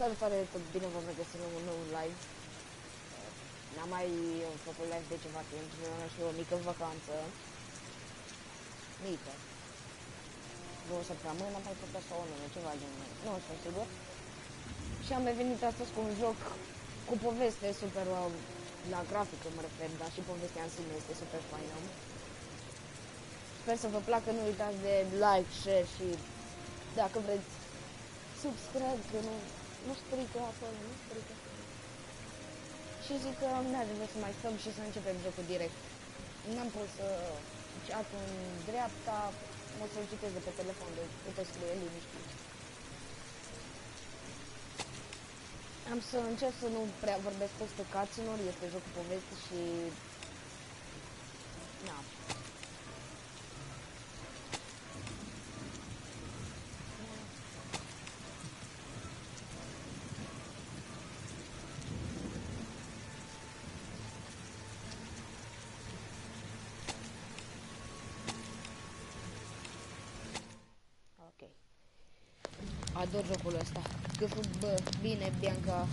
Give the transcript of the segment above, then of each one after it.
Salutare, tot bine v-am regăsit la un nou live. N-am mai făcut live de ceva timp, vreau și o mică vacanță. Mică. 2 săptămâni am mai făcut sau unele, ceva din... Nu sunt sigur. Și am revenit astăzi cu un joc cu poveste super la grafică mă refer, dar și povestea în sine este super faină. Sper să vă placă, nu uitați de like, share și dacă vreți subscribe, că nu strică acolo, nu strică. Și zic că n-are nevoie să mai stăm și să începem jocul direct. N-am pus chat-ul în dreapta, o să-l citesc de pe telefon, deci puteți scrie liniștit. Am să încerc să nu prea vorbesc peste cutscene-uri, este joc cu poveste și... Na. Ok. Ador jocul ăsta. Scâful, bă, bine, Bianca.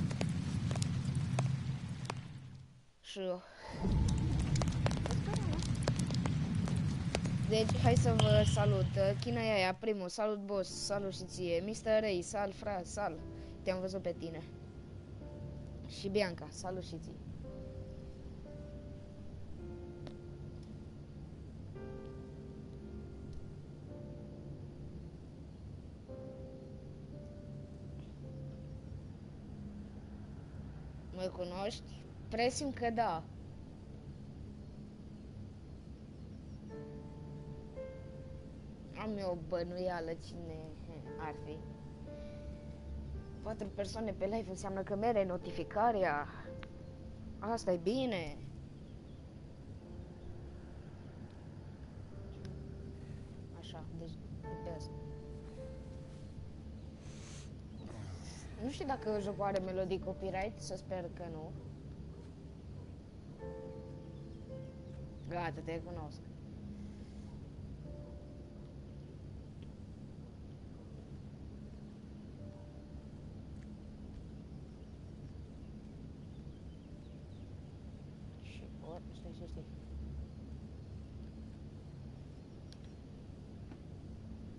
Și eu. Deci, hai să vă salut. China e aia, primul, salut boss, salut și ție. Mr. Ray, sal, fra, sal. Te-am văzut pe tine. Și Bianca, salut și ție. Mă cunoști? Presim că da. Am eu o bănuială cine ar fi. 4 persoane pe live înseamnă că mere notificarea. Asta e bine. Așa, deci pe asta. Nu știu dacă jocul are melodii copyright, să sper că nu. Gata, te cunosc. Și ori, stai.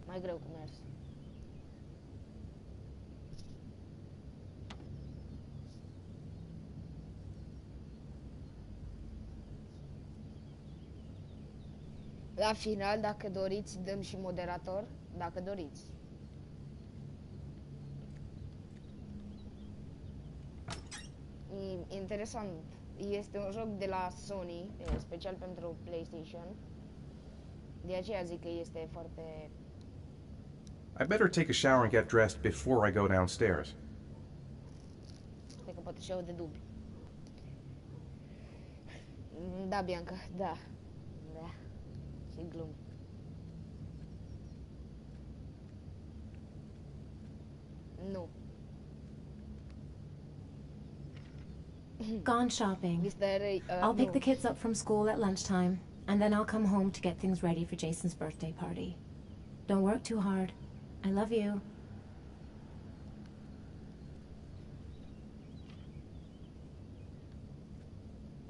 Mai greu cu mers. La final, dacă doriți, dăm și moderator, dacă doriți. Interesant. Este un joc de la Sony, special pentru PlayStation. De aceea zic că este foarte... I better take a shower and get dressed before I go downstairs. Cred că poate și eu de dubi. Da, Bianca, da. Da. Și glum. Nu. Gone shopping. I'll pick the kids up from school at lunchtime, and then I'll come home to get things ready for Jason's birthday party. Don't work too hard. I love you.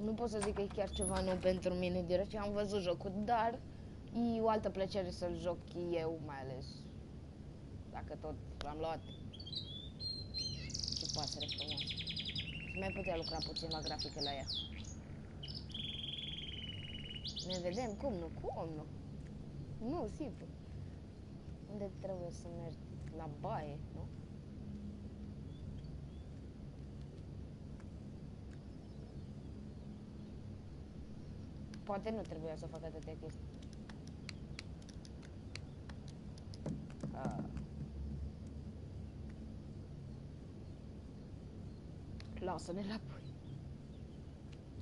Nu pot să zic că e chiar ceva nou pentru mine, deoarece am văzut jocul, dar e o altă plăcere să-l joc eu, mai ales dacă tot l-am luat. Ce pasăre frumoasă. Și mai putea lucra puțin la grafică la ea. Ne vedem? Cum nu? Cum nu? Nu, simplu. Unde trebuie să mergi? La baie, nu? Poate nu trebuia să fac atâtea chestii. Lasă-ne la pui.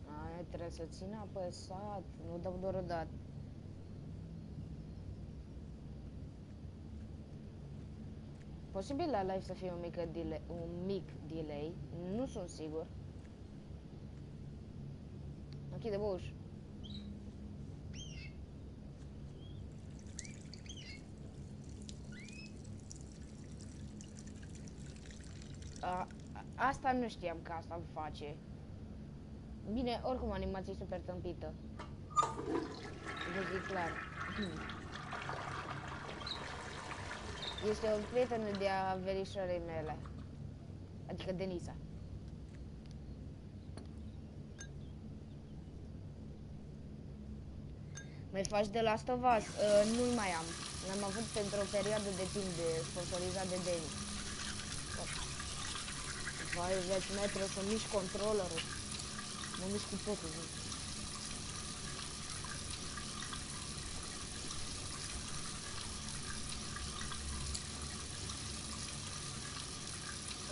Aia trebuie să țin apăsat, nu dau doar o dată. Posibil la live să fie un mic delay, nu sunt sigur. Închide ușa. Asta nu știam că asta face. Bine, oricum animația e super tâmpită. Vă zic clar. Este o prietenă de a verișoarei mele. Adică Denisa. Mai faci de Last of Us? Nu-l mai am. L-am avut pentru o perioadă de timp de sponsorizat de Denis. Vai, vezi, mai trebuie să mișc controllerul. Mă mișc cu totul.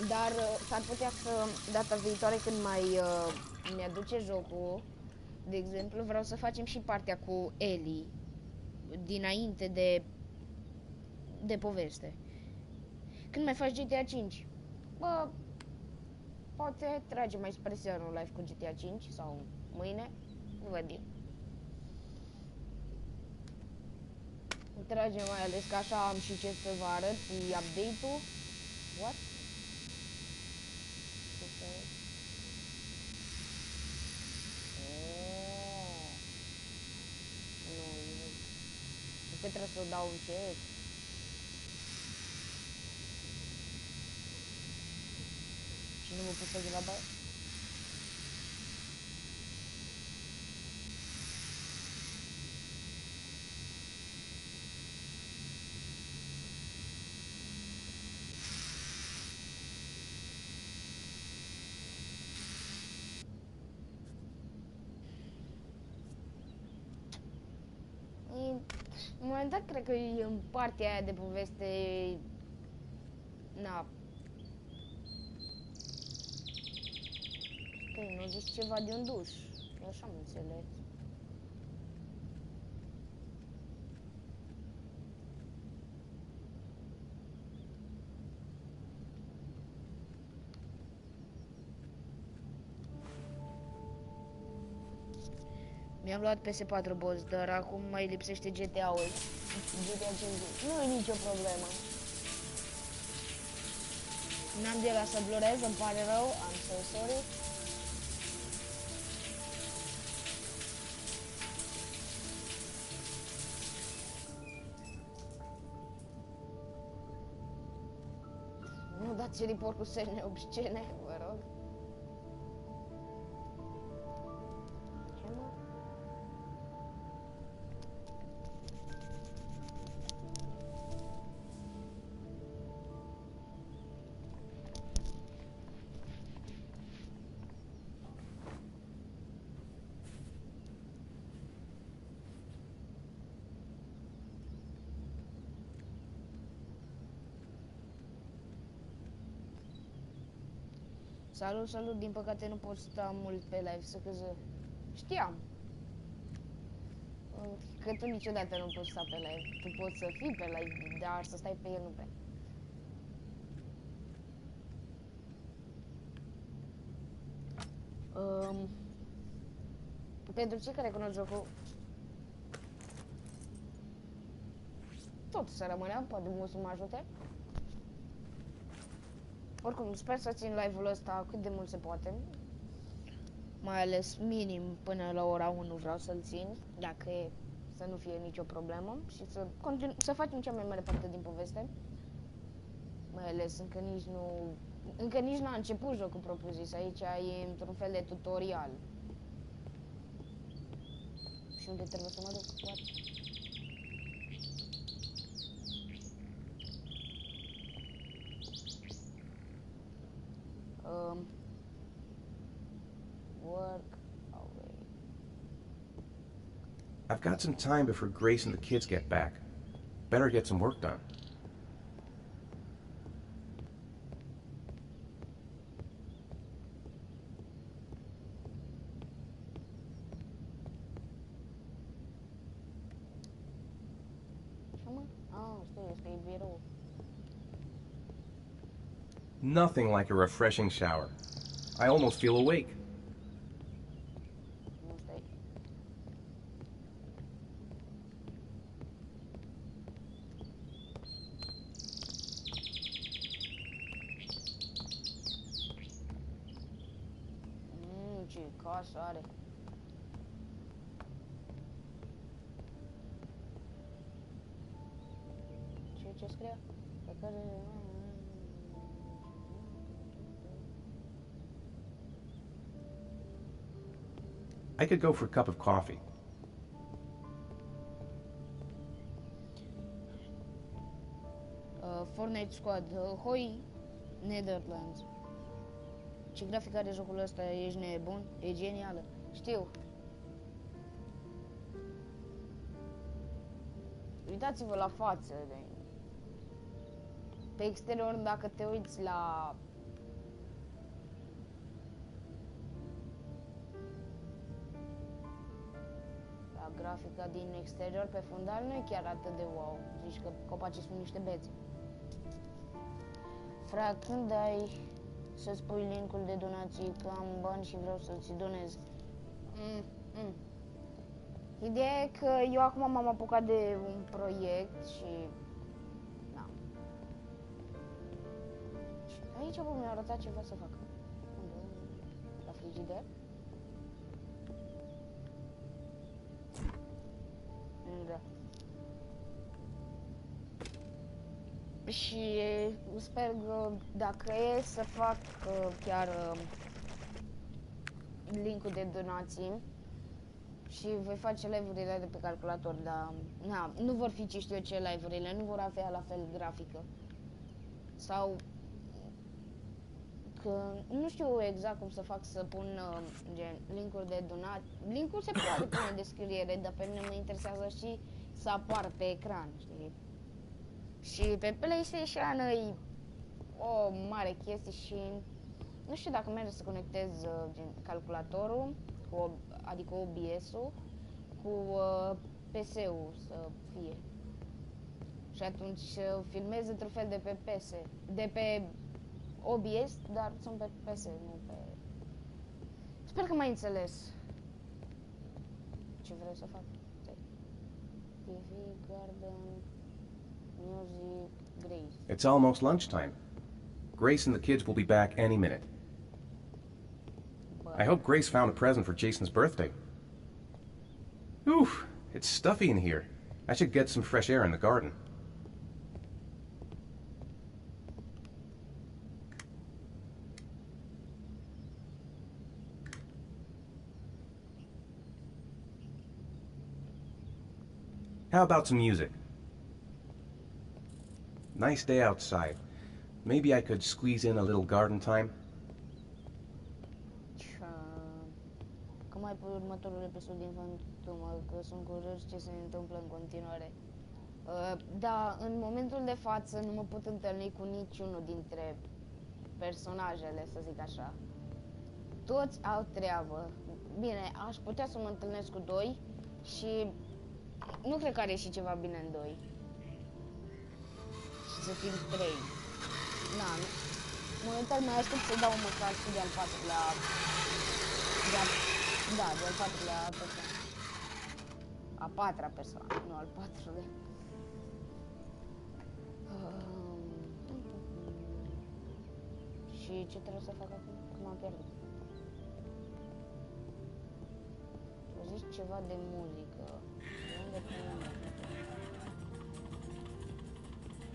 Dar s-ar putea să, data viitoare când mai mi-aduce jocul, de exemplu, vreau să facem și partea cu Ellie, dinainte de poveste. Când mai faci GTA 5? Bă, poate trage mai spre seară un live cu GTA 5 sau mâine, vedem. Trage mai ales că așa am și ce să vă arăt, e update-ul. What? Nu trebuie să o dau încet. Și nu mă pot să grabă. În moment dat, cred că e în partea aia de poveste. Na. Păi, nu zici ceva de un duș. Eu așa am înțeles. Mi-am luat PS4 boss, dar acum mai lipsește GTA-ul. GTA 5. Nu e nicio problemă. N-am de la să blurez, îmi pare rău, I'm so sorry. Nu dați report cu semne obscene, vă rog. Ce mă? Salut, salut, din păcate nu pot sta mult pe live, să căză. Știam. Că tu niciodată nu poți sta pe live. Tu poți să fii pe live, dar să stai pe el nu prea. Pentru cei care cunosc jocul, tot să rămânem, poate mult să mă ajute. Oricum, sper să țin live-ul ăsta cât de mult se poate. Mai ales minim până la ora 1 vreau să-l țin, dacă e, să nu fie nicio problemă și să facem cea mai mare parte din poveste. Mai ales încă nici n-a început jocul propriu-zis, aici e într-un fel de tutorial. Și unde trebuie să mă duc? What? Work away. I've got some time before Grace and the kids get back. Better get some work done. Nothing like a refreshing shower. I almost feel awake. Că așa are. Ce scrie? Pe care... I could go for a cup of coffee. Fortnite Squad, Hoi, Netherlands. Ce grafic are jocul ăsta, ești nebun? E genială. Știu. Uitați-vă la față. Pe exterior, dacă te uiți la... grafica din exterior pe fundal nu e chiar atât de wow. Zici că copacii sunt niște bețe. Fra, când ai să spui linkul de donații, că am bani și vreau să-ți donez? Ideea e că eu acum m-am apucat de un proiect și... Da. Și aici mi-a arătat ceva să fac. Unde? La frigider? Da. Și sper că dacă e să fac chiar linkul de donații și voi face live-urile de pe calculator, dar na, nu vor fi ce știu eu ce live-urile, nu vor avea la fel grafică. Sau că nu știu exact cum să fac să pun gen linkuri de donat. Linkul se poate pune în descriere, dar pe mine mă interesează și să apar pe ecran, știi? Și pe PlayStation e o mare chestie și nu știu dacă merge să conectez gen calculatorul, adică OBS-ul, cu PC-ul să fie. Și atunci filmez într-un fel de pe PS, de pe OBS, dar sunt pe PS, nu pe... Sper că m-ai înțeles ce vreau să fac. TV, garden, music, Grace. It's almost lunchtime. Grace and the kids will be back any minute. I hope Grace found a present for Jason's birthday. Oof, it's stuffy in here. I should get some fresh air in the garden. How about some music? Nice day outside. Maybe I could squeeze in a little garden time. Că mai pe următorul episod din Fantomă, că sunt curios ce se întâmplă în continuare. Da, în momentul de față nu mă pot întâlni cu niciunul dintre personajele, să zic așa. Toți au treabă. Bine, aș putea să mă întâlnesc cu doi și nu cred că are și ceva bine în doi. Și să fim trei. Na, nu. Momentan mai aștept să dau măcar și de-al patrulea... Da, de-al patrulea persoană. A patra persoană, nu al patrulea. Și ce trebuie să fac acum? Că m-am pierdut. Tu zici ceva de muzică. De unde până?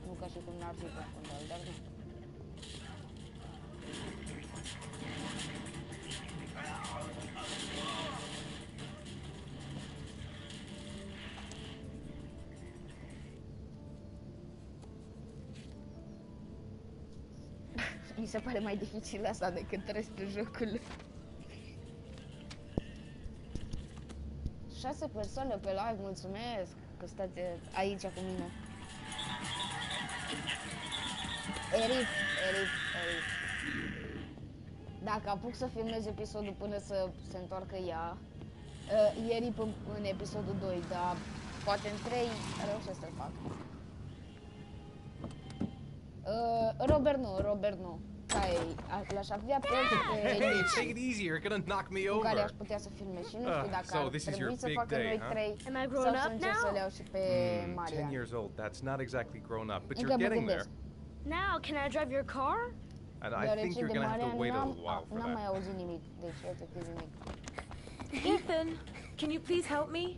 Nu ca și cum n-ar fi pe fundal, dar nu. Mi se pare mai dificil asta decât restul jocului. 6 persoane pe live, mulțumesc că stați aici cu mine. Erif. Dacă apuc să filmez episodul până să se întoarcă ea, e Erif în episodul 2, dar poate în 3 reușesc să-l fac. Robert nu. L-aș avea pe cu care aș putea să filmez și nu știu dacă ar trebui să facă noi 3 sau să încerc să le iau și pe Maria. 10 years old, that's not exactly grown up, but you're getting there. Now, can I drive your car? And I think you're gonna have to wait a while for N-am mai that. auzit nimic, deci efectiv nimic. Ethan, can you please help me?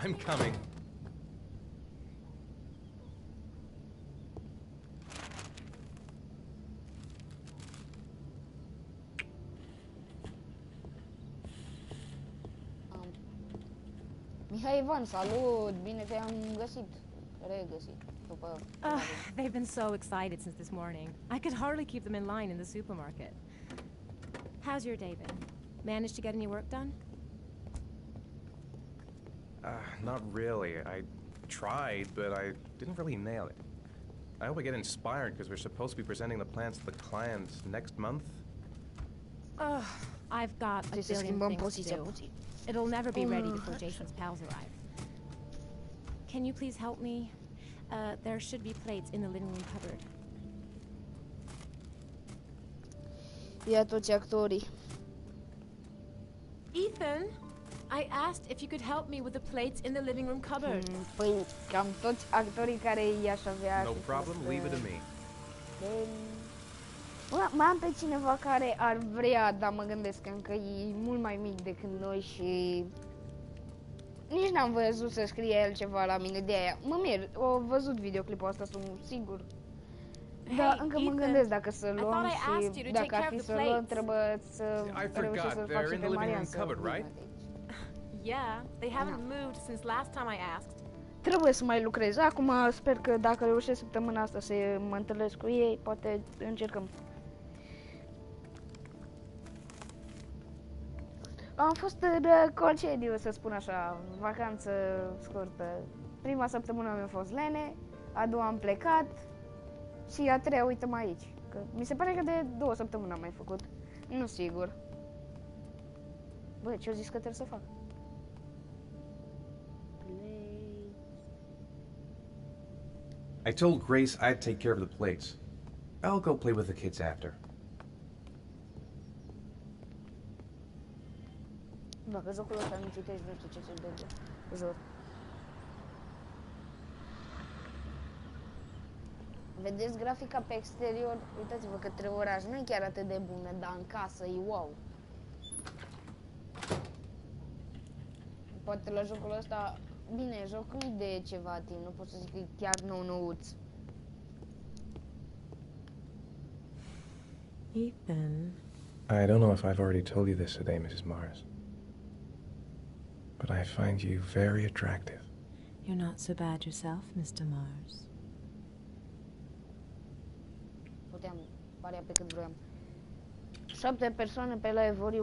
I'm coming. Mihai Ivan, salut! Bine te-am găsit. Regăsit. După... They've been so excited since this morning. I could hardly keep them in line in the supermarket. How's your day been? Managed to get any work done? Not really. I tried, but I didn't really nail it. I hope I get inspired because we're supposed to be presenting the plans to the clients next month. I've got a billion things to do. It'll never be ready before Jason's pals arrive. Can you please help me? There should be plates in the living room cupboard. Ia toți actorii. Ethan, I asked if you could help me with the plates in the living room cupboard. Păi, cam toți actorii care i-aș avea... No problem, leave it to me. Mai am pe cineva care ar vrea, dar mă gândesc că încă e mult mai mic decât noi și... Nici n-am văzut să scrie el ceva la mine de aia. Mă mir, o văzut videoclipul ăsta, sunt sigur. Dar încă mă gândesc dacă să luăm și dacă ar fi să luăm, trebuie să reușesc să-l fac și pe Marian să vină. Yeah, they haven't moved since last time I asked. Trebuie să mai lucrez. Acum sper că dacă reușesc săptămâna asta să mă întâlnesc cu ei, poate încercăm. Am fost în concediu, să spun așa, vacanță scurtă. Prima săptămână mi-a fost lene, a doua am plecat și a treia uităm aici. Că mi se pare că de 2 săptămâni am mai făcut. Nu sigur. Bă, ce-o zis că trebuie să fac? I told Grace I'd take care of the plates. I'll go play with the kids after. Dacă jocul ăsta nu citești, nu știu ce se dă joc. Vedeți grafica pe exterior? Uitați-vă că treoraj nu e chiar atât de bună, dar în casă e wow. Poate la jocul ăsta, bine, jocul e de ceva timp, nu pot să zic că e chiar nou-nouț. Ethan. I don't know if I've already told you this today, Mrs. Mars. But I find you very attractive. You're not so bad yourself, Mr. Mars. Puteam paria pe cât vroiam. 7 persoane pe live-uri. I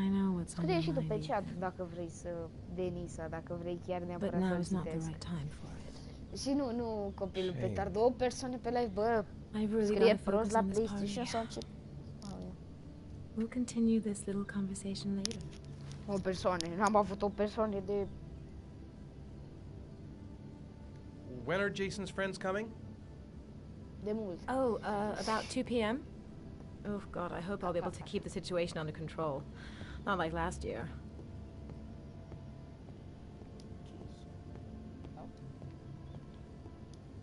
know what's on Scrie și your tu pe mind. chat dacă vrei să Denisa, dacă vrei chiar But neapărat now să is not the citesc. right time for it. Și nu copilul petard, 2 persoane pe live, bă, I really scrie gotta prost focus la on this PlayStation party. sau ce? We'll continue this little conversation later. O persoane, n-am avut o persoane de... When are Jason's friends coming? de mult. Oh, about 2 p.m.? Oh, God, I hope I'll be able to keep the situation under control. Not like last year.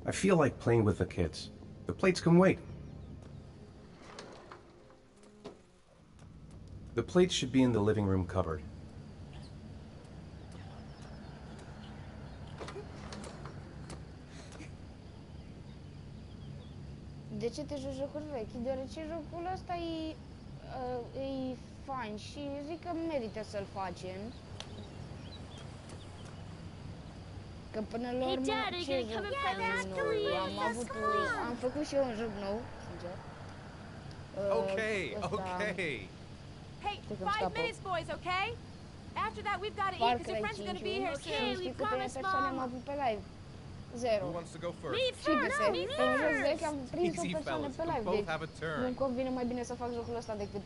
I feel like playing with the kids. The plates can wait. The plates should be in the living room cupboard. De ce te joci jocuri vechi? Deoarece jocul ăsta e fain și zic că merită să-l facem. Că până la urmă, ce joc nou? Am făcut și eu un joc nou, sincer. Okay, okay. Hey, 5 minutes, boys, okay? After that, we've got to eat because your friends are going to be here soon. Știi câte persoane am avut pe live? 0. Who wants to go first? Și găsesc, pe un joc vechi am prins o Easy, persoană fellas. pe We live, both deci have a turn. nu-mi convine mai bine să fac jocul ăsta decât...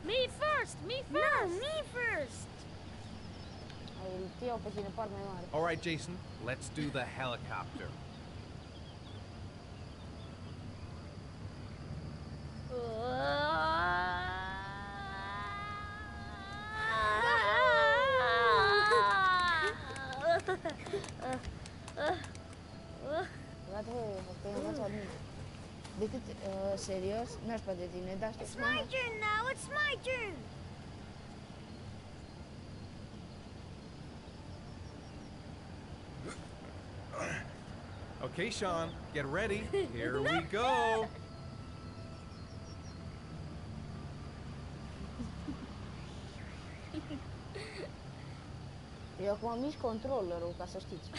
Me first! Me first! No, me first! Îl iau pe tine, par mai mare. All right, Jason, let's do the helicopter. Serios? N-aș pe de tine, dar știi. It's my turn now. It's my turn. Okay, Sean, get ready. Here we go. Eu acum am mici controllerul, ca să știți.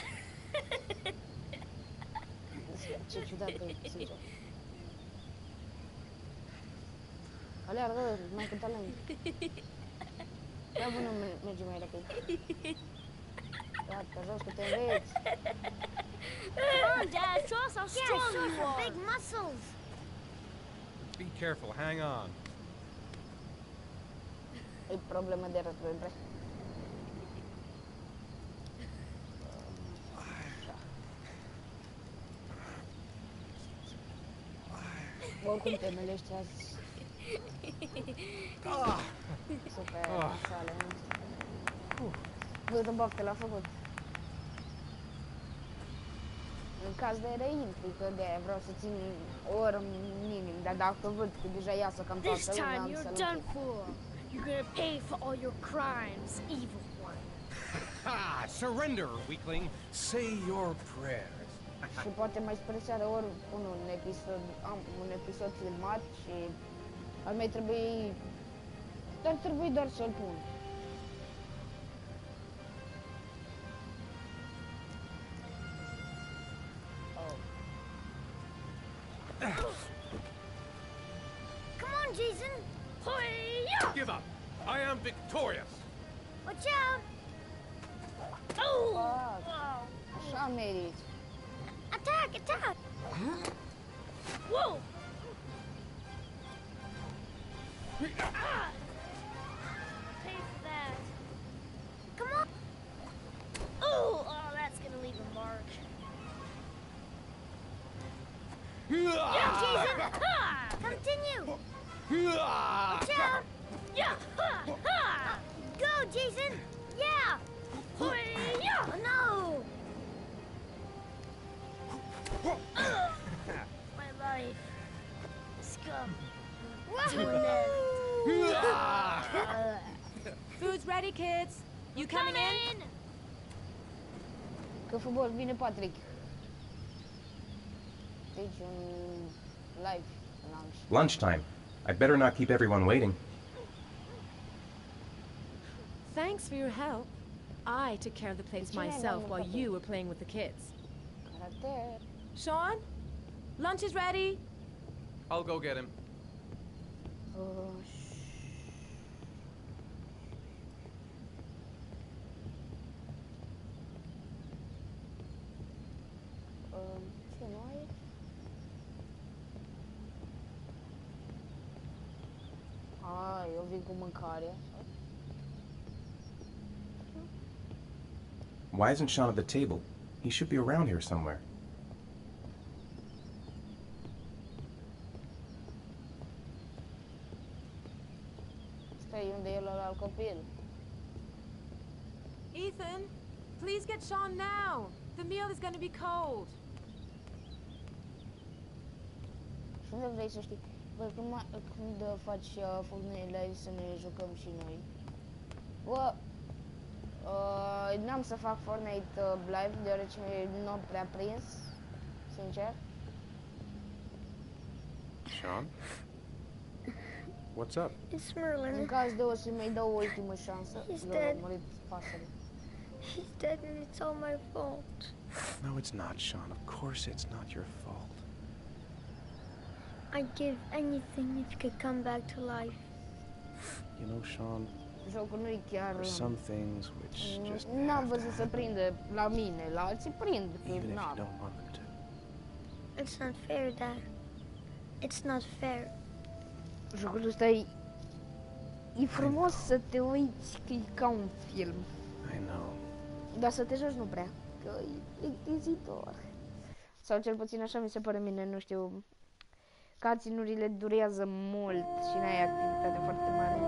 Ce ciudat că e, sincer. Aleargă, mai cu talent. Ia bună, merge mai rapid. Gata, jos că te înveți. Come on, Dad. Show us how strong you are. Big muscles. Be careful, hang on. E problemă de rătăbre. Oricum temele ăștia super sale. Bă, bafte l-a făcut. În caz de reintri, că de-aia vreau să țin o oră minim, dar dacă văd că deja iasă cam toată This lumea, time am you're să-l done for. You're gonna pay for all your crimes, evil one. Ha! Surrender, weakling. Say your prayers. Și poate mai spre seară ori am un episod filmat și ar mai trebui, dar trebuie doar să-l pun. Come on, Jason. Hoya! Give up. I am victorious. Watch out. Oh! Wow. Așa merit. Attack! Attack! Whoa! Pay for that. Come on! Oh, that's gonna leave a mark. Yeah, Jason! Ha! Continue! Watch out! Yeah! Ha! Ha! Go, Jason! Yeah! Yeah! Oh, no! My life. Scum. To an end. Food's ready, kids. You coming in? Că frumos, vine Patrick. Deci un live lunch. Lunchtime. I'd better not keep everyone waiting. Thanks for your help. I took care of the plates myself while you were playing with the kids. Caracter. Sean, lunch is ready. I'll go get him. Ce nu ai? Eu vin cu mâncare. Why isn't Sean at the table? He should be around here somewhere. Stai, unde e ăla copil? Ethan, please get Sean now. The meal is going to be cold. Și unde vrei să știi? Bă, când faci furnile să ne jucăm și noi? Bă, n-am să fac Fortnite live, deoarece nu am prea prins, sincer. Sean? What's up? It's Merlin. În caz de o să mai dau o ultimă șansă. He's L-a dead. murit pasăre. He's dead and it's all my fault. No, it's not, Sean. Of course it's not your fault. I'd give anything if you could come back to life. You know, Sean, Jocul nu e chiar... there's some things which just N-am văzut să prindă la mine, la alții prind, că even if you n-am. don't want them to. It's not fair, Dad. It's not fair. Jocul ăsta e frumos să te uiți, că e ca un film. I know. Dar să te joci nu prea, că e plictisitor. Sau cel puțin așa mi se pare mine, nu știu. Cutscene-urile durează mult și n-ai activitate foarte mare.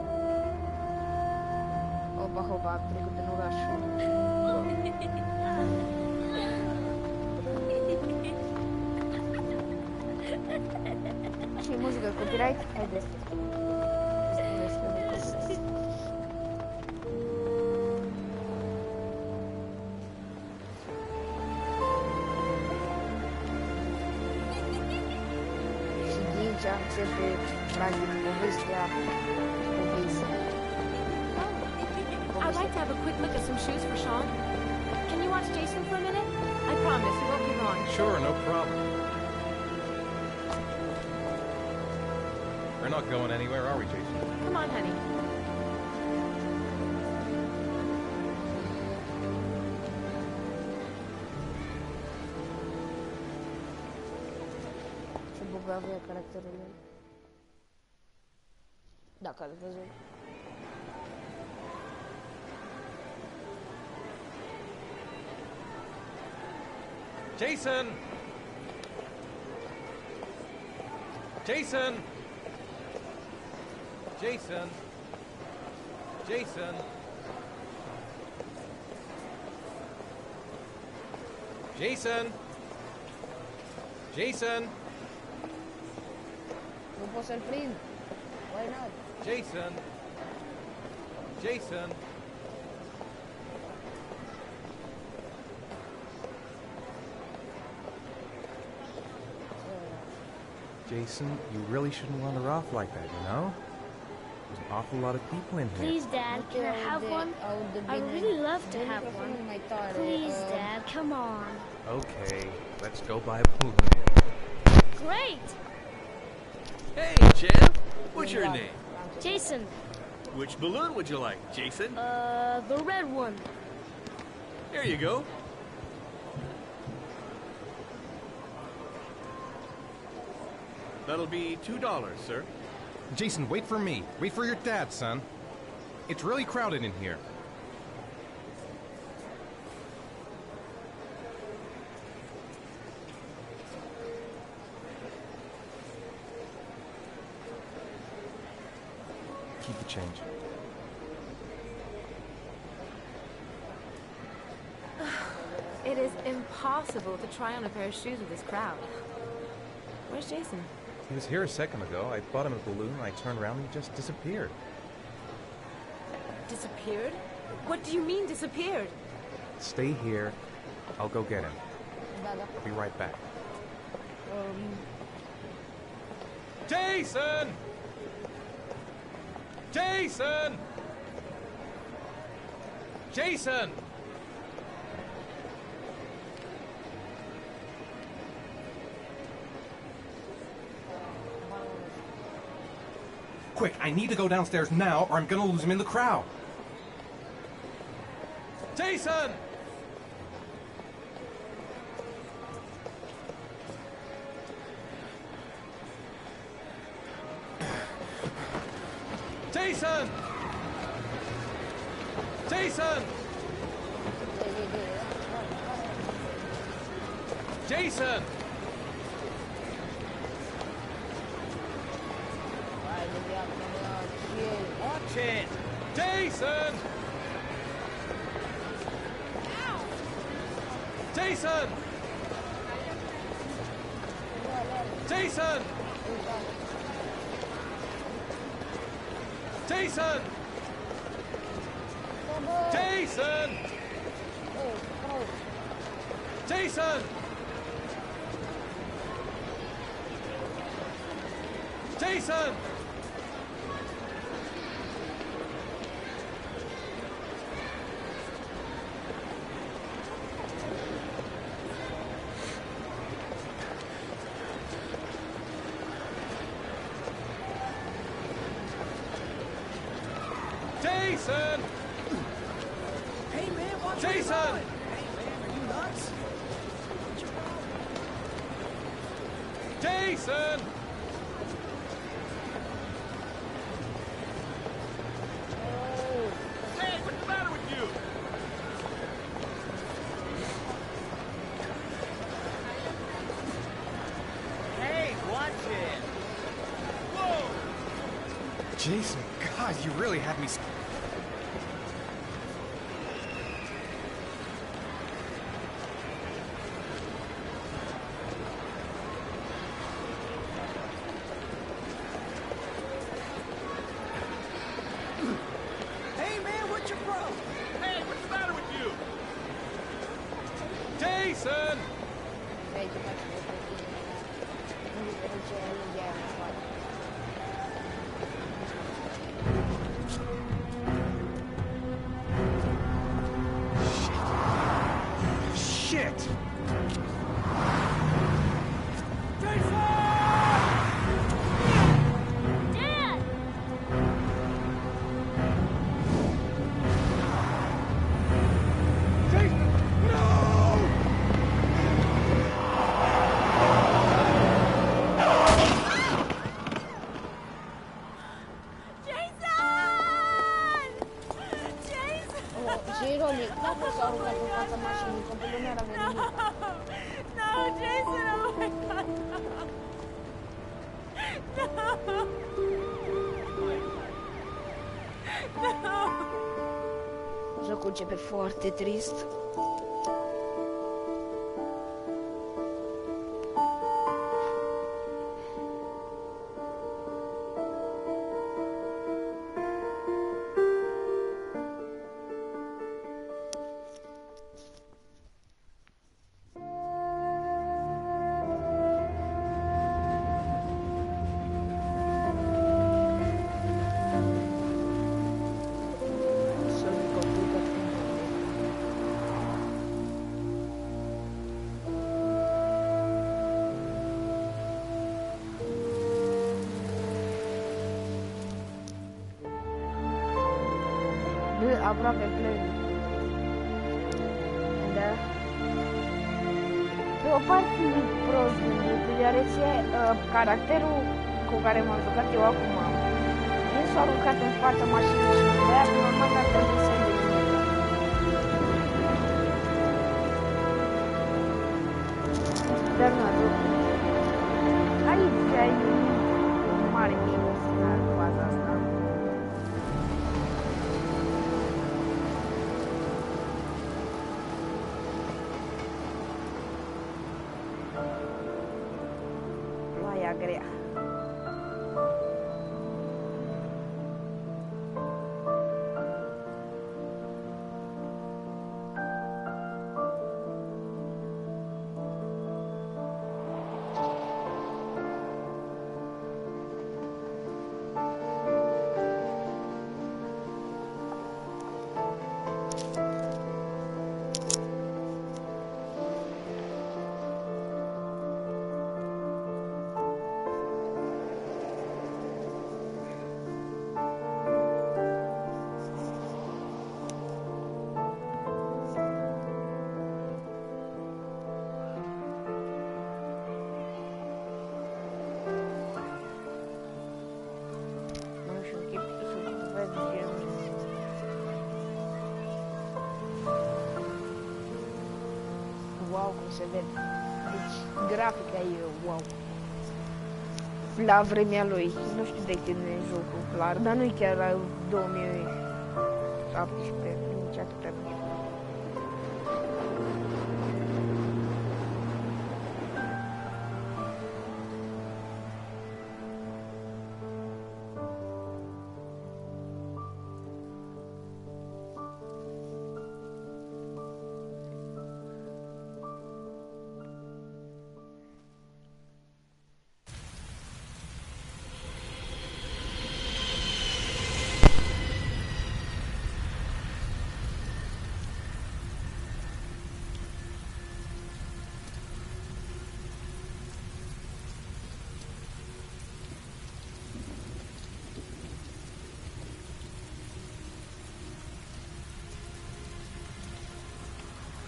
Opa, hopa, a trecut în oraș. Și muzică copyright, haide. Și de aici începe practic povestea povestea. I'd like to have a quick look at some shoes for Sean. Can you watch Jason for a minute? I promise, we won't be long. Sure, no problem. We're not going anywhere, are we, Jason? Come on, honey. Ce băgat avea caracterul lui. Dacă ați văzut. Jason! Jason! Jason! Jason! Jason! Jason! Nu pot să-l prind. Why not? Jason! Jason! Jason, you really shouldn't wander off like that, you know? There's an awful lot of people in here. Please, Dad, can I have one? I'd really love to have one. Please, Dad, come on. Okay, let's go buy a balloon. Great! Hey, champ! What's your name? Jason, Which balloon would you like, Jason? the red one. Here you go. That'll be $2, sir. Jason, wait for me. Wait for your dad, son. It's really crowded in here. Keep the change. It is impossible to try on a pair of shoes with this crowd. Where's Jason? He was here a second ago. I bought him a balloon. I turned around and he just disappeared. Disappeared? What do you mean disappeared? Stay here. I'll go get him. I'll be right back. Jason! Jason! Jason! Quick, I need to go downstairs now or I'm gonna lose him in the crowd. Jason! Jason! Jason! Jason! Watch it! Jason! Jason! Jason! Jason! Jason! Jason! Jason! Jason! Hey, man, watch Jason! Hey, man, are you nuts? Jason! Hey, what's the matter with you? Hey, watch it! Whoa! Jason, God, you really had me. Jason! Aici facem o chestie. Nu știu ce lungea aia mă fac. Shit! Dad! Și ironic, dacă s-au rugat în fața mașinii, copilul nu era venit. No, Jason, oh my god, no. Jocul începe foarte trist. Aproape plin. Da. Pe o parte e prost gândit, deoarece caracterul cu care m-am jucat eu acum, el s-a aruncat în fața mașinii și de-aia normal n-ar trebui să le dar nu aduc. Aici ai un mare minus la faza asta. Grea. Wow, cum se vede. Deci, grafica e wow. La vremea lui. Nu știu de când e jocul clar, dar nu-i chiar la 2017, nici atât prea mult.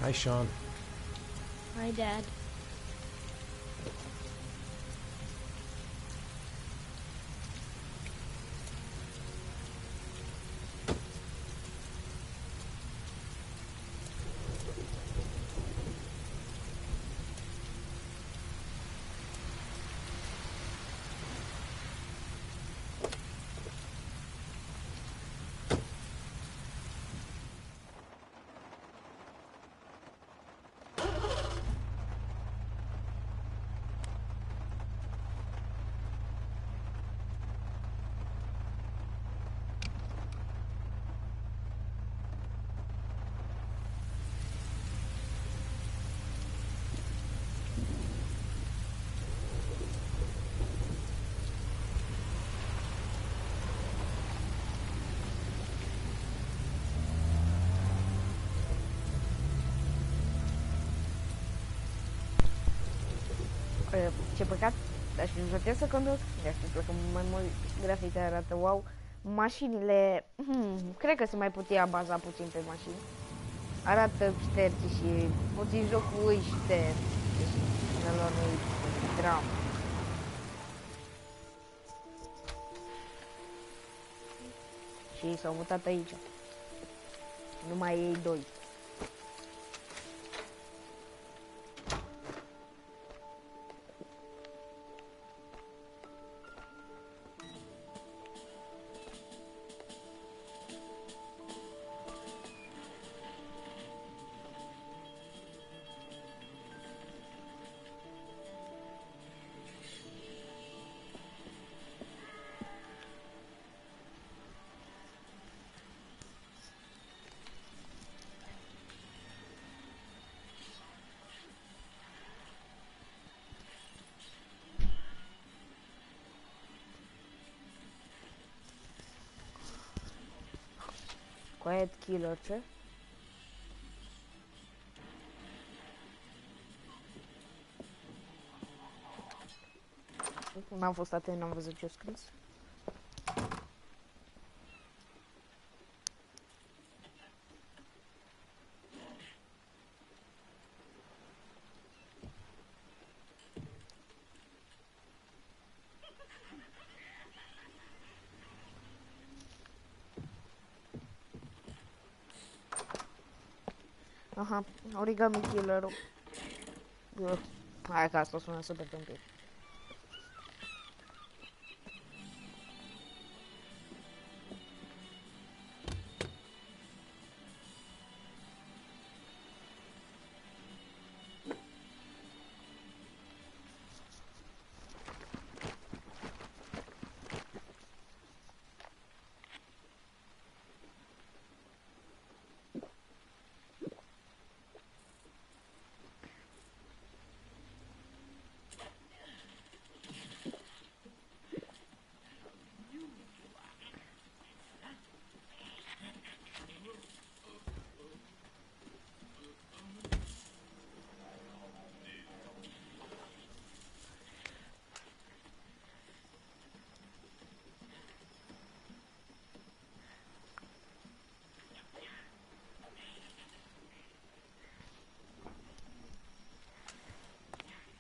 Hi, Sean. Hi, Dad. Ce păcat, aș fi vrut să conduc, de-aș fi plăcut mai mult, graficele arată wow. Mașinile, cred că se mai putea baza puțin pe mașini. Arată șterți și puțin jocul îi șterți, deși unelor nu-i dramă. Și s-au mutat aici. Numai ei doi. Quiet killer, ce? N-am fost atent, n-am văzut ce-o scris. Aha, origami killerul. Hai că asta sună super tâmpit.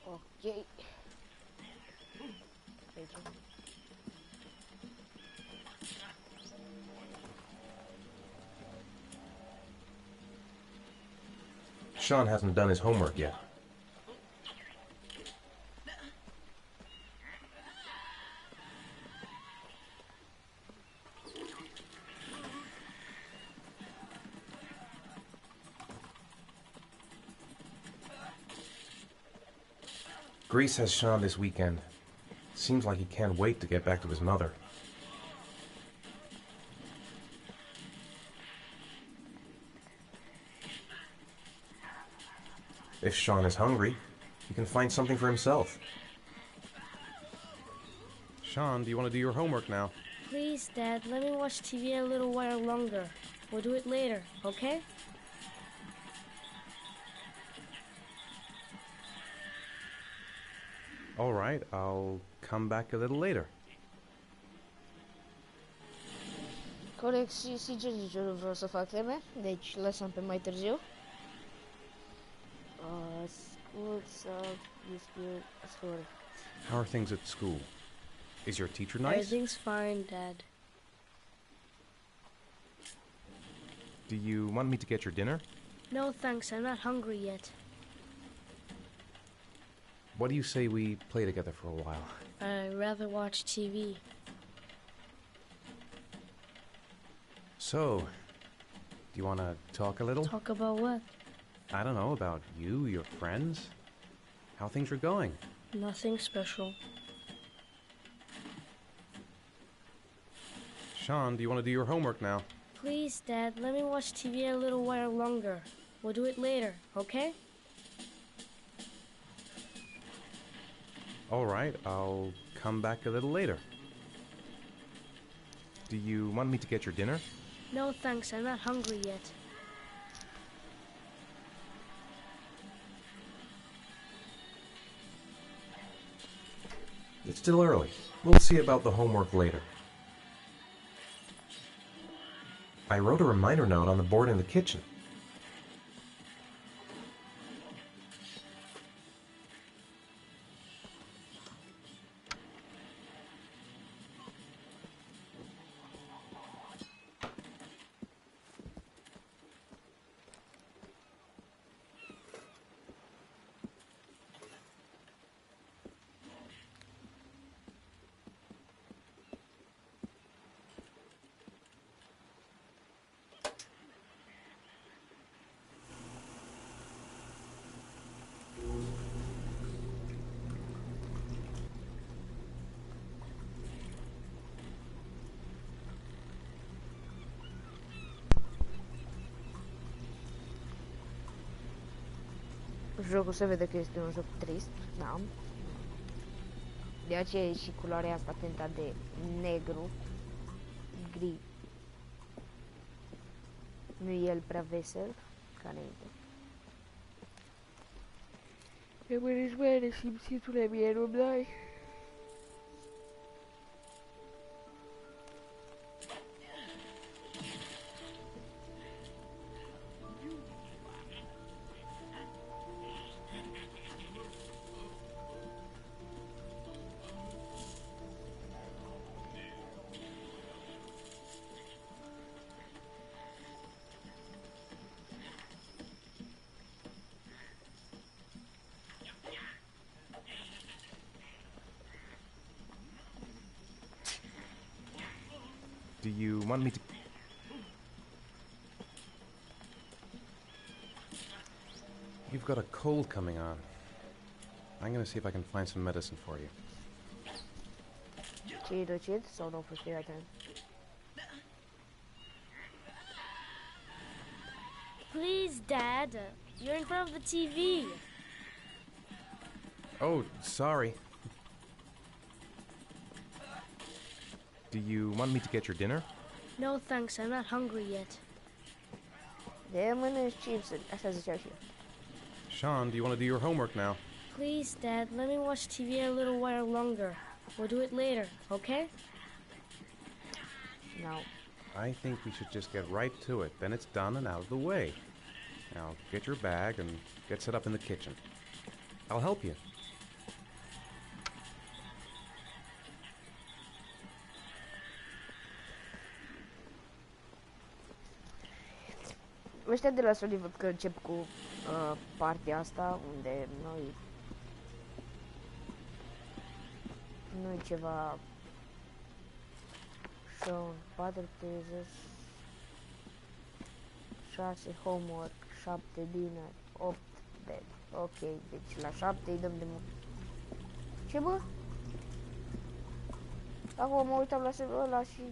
Ok. Sean hasn't done his homework yet. Greece has Sean this weekend. Seems like he can't wait to get back to his mother. If Sean is hungry, he can find something for himself. Sean, do you want to do your homework now? Please, Dad, let me watch TV a little while longer. We'll do it later, okay? All right, I'll come back a little later. Corect, și sincer nici eu nu vreau să fac teme, deci lăsăm pe mai târziu. How are things at school? Is your teacher nice? Everything's fine, Dad. Do you want me to get your dinner? No, thanks, I'm not hungry yet. What do you say we play together for a while? I'd rather watch TV. So, do you want to talk a little? Talk about what? I don't know, about you, your friends, how things are going. Nothing special. Sean, do you want to do your homework now? Please, Dad, let me watch TV a little while longer. We'll do it later, okay? All right, I'll come back a little later. Do you want me to get your dinner? No, thanks, I'm not hungry yet. It's still early. We'll see about the homework later. I wrote a reminder note on the board in the kitchen. Jocul se vede că este un joc trist, da. De aceea e și culoarea asta tinta de negru, gri. Nu e el prea vesel, ca înainte. E mâine simțitule mie, nu-mi dai? Do you want me to... You've got a cold coming on. I'm gonna see if I can find some medicine for you. Ce-i răcit sau nu a fost atent? Please, Dad. You're in front of the TV. Oh, sorry. Do you want me to get your dinner? No, thanks. I'm not hungry yet. De mănânci chips, așa zicea și eu. Sean, do you want to do your homework now? Please, Dad, let me watch TV a little while longer. We'll do it later, okay? No. I think we should just get right to it. Then it's done and out of the way. Now, get your bag and get set up in the kitchen. I'll help you. Ăștia de la Salut văd că încep cu partea asta unde nu-i ceva shown, 4 tezes, 6 homework, 7 dinner, 8 bed. Ok, deci la 7 îi dăm de mult. Ce bă? Acum mă uitam la serverul ăla și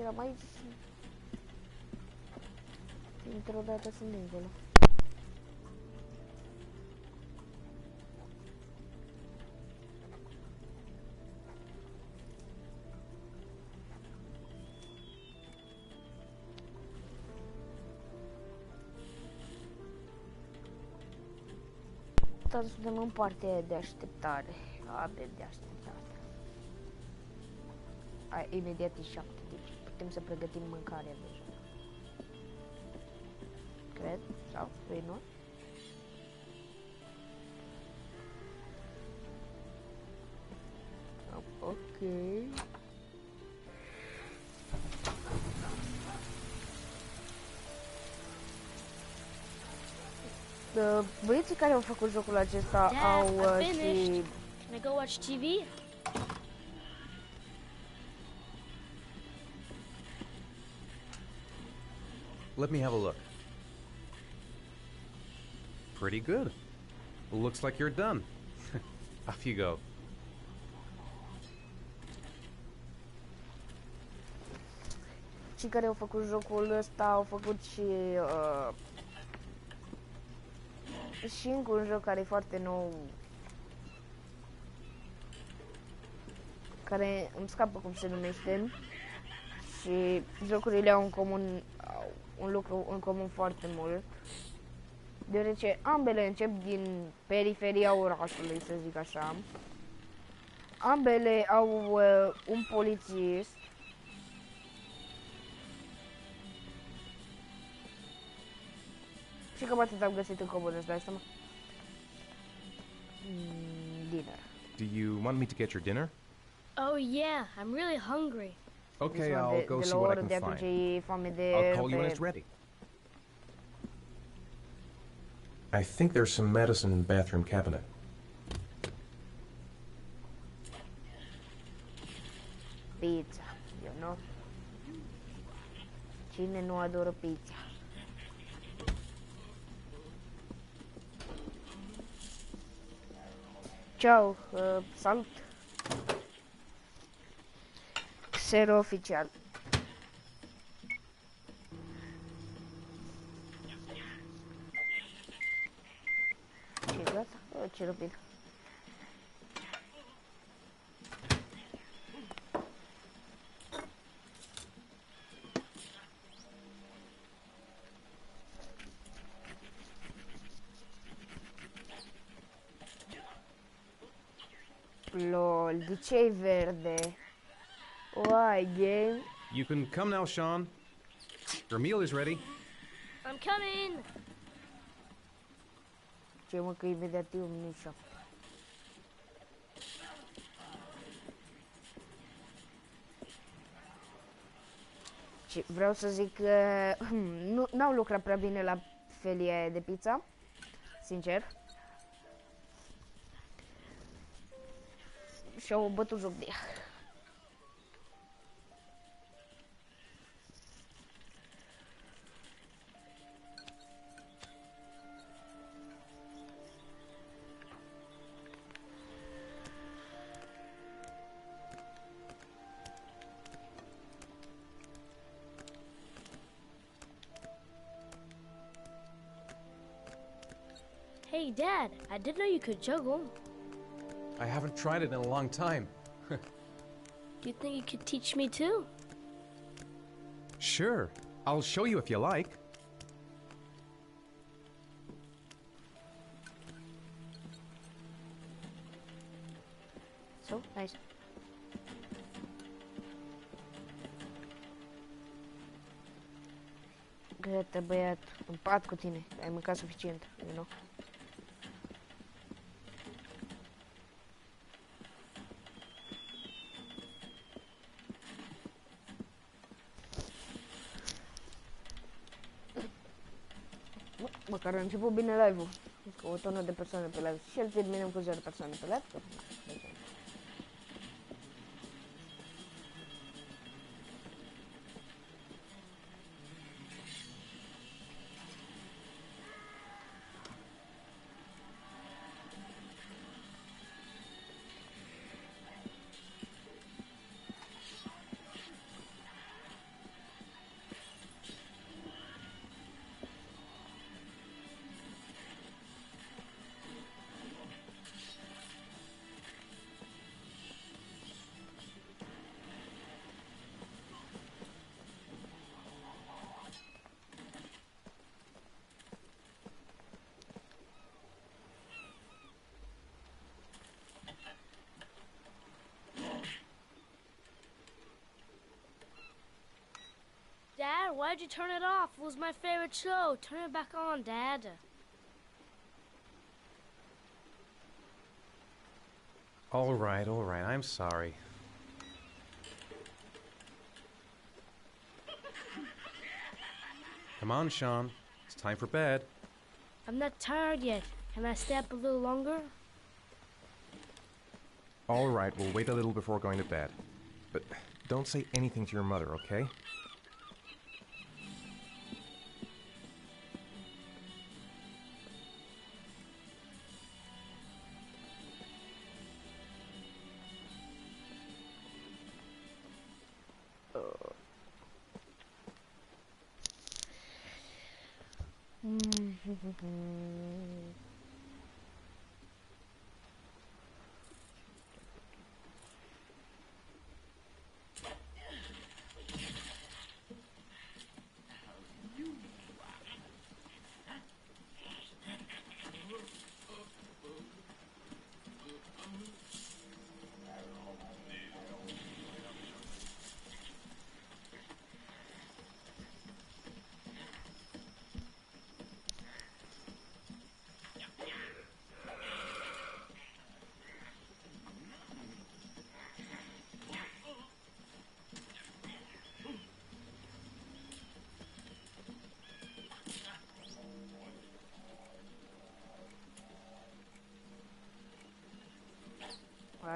eram aici și dintr-o dată sunt dincolo. Toți suntem în partea de așteptare. Abia de așteptare. Imediat e 7, deci putem să pregătim mâncarea deja. Cred, sau spui nu? Ok. Băieții care au făcut jocul acesta au și... Can I go watch TV? Let me have a look. Pretty good. Looks like you're done. Off you go. Cei care au făcut jocul ăsta au făcut și încă un joc care e foarte nou, care îmi scapă cum se numește, și jocurile au în comun un lucru în comun foarte mult, deoarece ambele încep din periferia orașului, să zic așa. Ambele au un polițist. Și cam atât am găsit în comun, îți dai seama? Dinner. Do you want me to get your dinner? Oh yeah, I'm really hungry. Okay, I'll go see what I can de atunci find. e foame de... I'll call you when it's ready. I think there's some medicine in the bathroom cabinet. Pizza, you know? Cine nu adoră pizza? Ciao, salut! Ser oficial. Ce gata? Ce rapid. Lol, de ce-i verde? Why, game? You can come now, Sean. Your meal is ready. I'm coming. Ce mă, că imediat e un mișo. Și vreau să zic că n-au lucrat prea bine la felie de pizza, sincer. Și-au bătut joc de ea. Hey, Dad, I didn't know you could juggle. I haven't tried it in a long time. Do you think you could teach me too? Sure. I'll show you if you like. So, nice. Gata, băiat, în pat cu tine. Ai mâncat suficient, you know? Măcar a început bine live-ul. Cu o tonă de persoane pe live. Și el terminăm cu 0 persoane pe live. Dad, why'd you turn it off? It was my favorite show. Turn it back on, Dad. All right, I'm sorry. Come on, Sean. It's time for bed. I'm not tired yet. Can I stay up a little longer? All right, we'll wait a little before going to bed. But don't say anything to your mother, okay?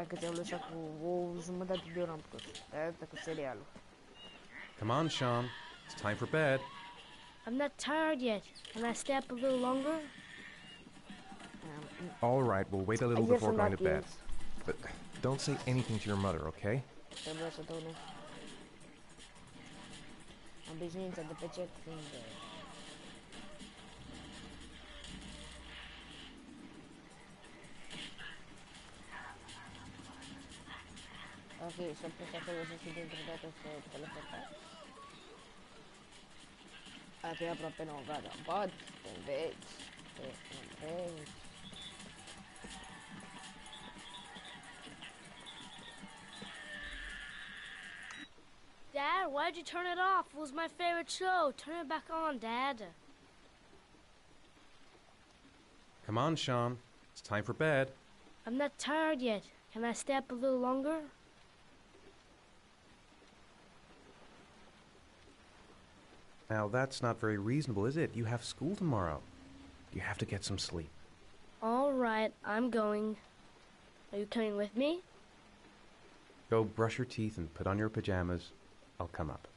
Hai că te-au lăsat cu o jumătate de oră am putut. Asta cu serialul. Come on, Sean. It's time for bed. I'm not tired yet. Can I stay up a little longer? All right, we'll wait a little before going to bed. But don't say anything to your mother, okay? Trebuie să te une. Obișnuința de pe chat fiind... Ok, s-a pus acolo să fie dintr-o dată să teleportat. Dacă e aproape nou, gata, bat, te înveți, Dad, why'd you turn it off? It was my favorite show. Turn it back on, Dad. Come on, Sean. It's time for bed. I'm not tired yet. Can I stay up a little longer? Now, that's not very reasonable, is it? You have school tomorrow. You have to get some sleep. All right, I'm going. Are you coming with me? Go brush your teeth and put on your pajamas. I'll come up.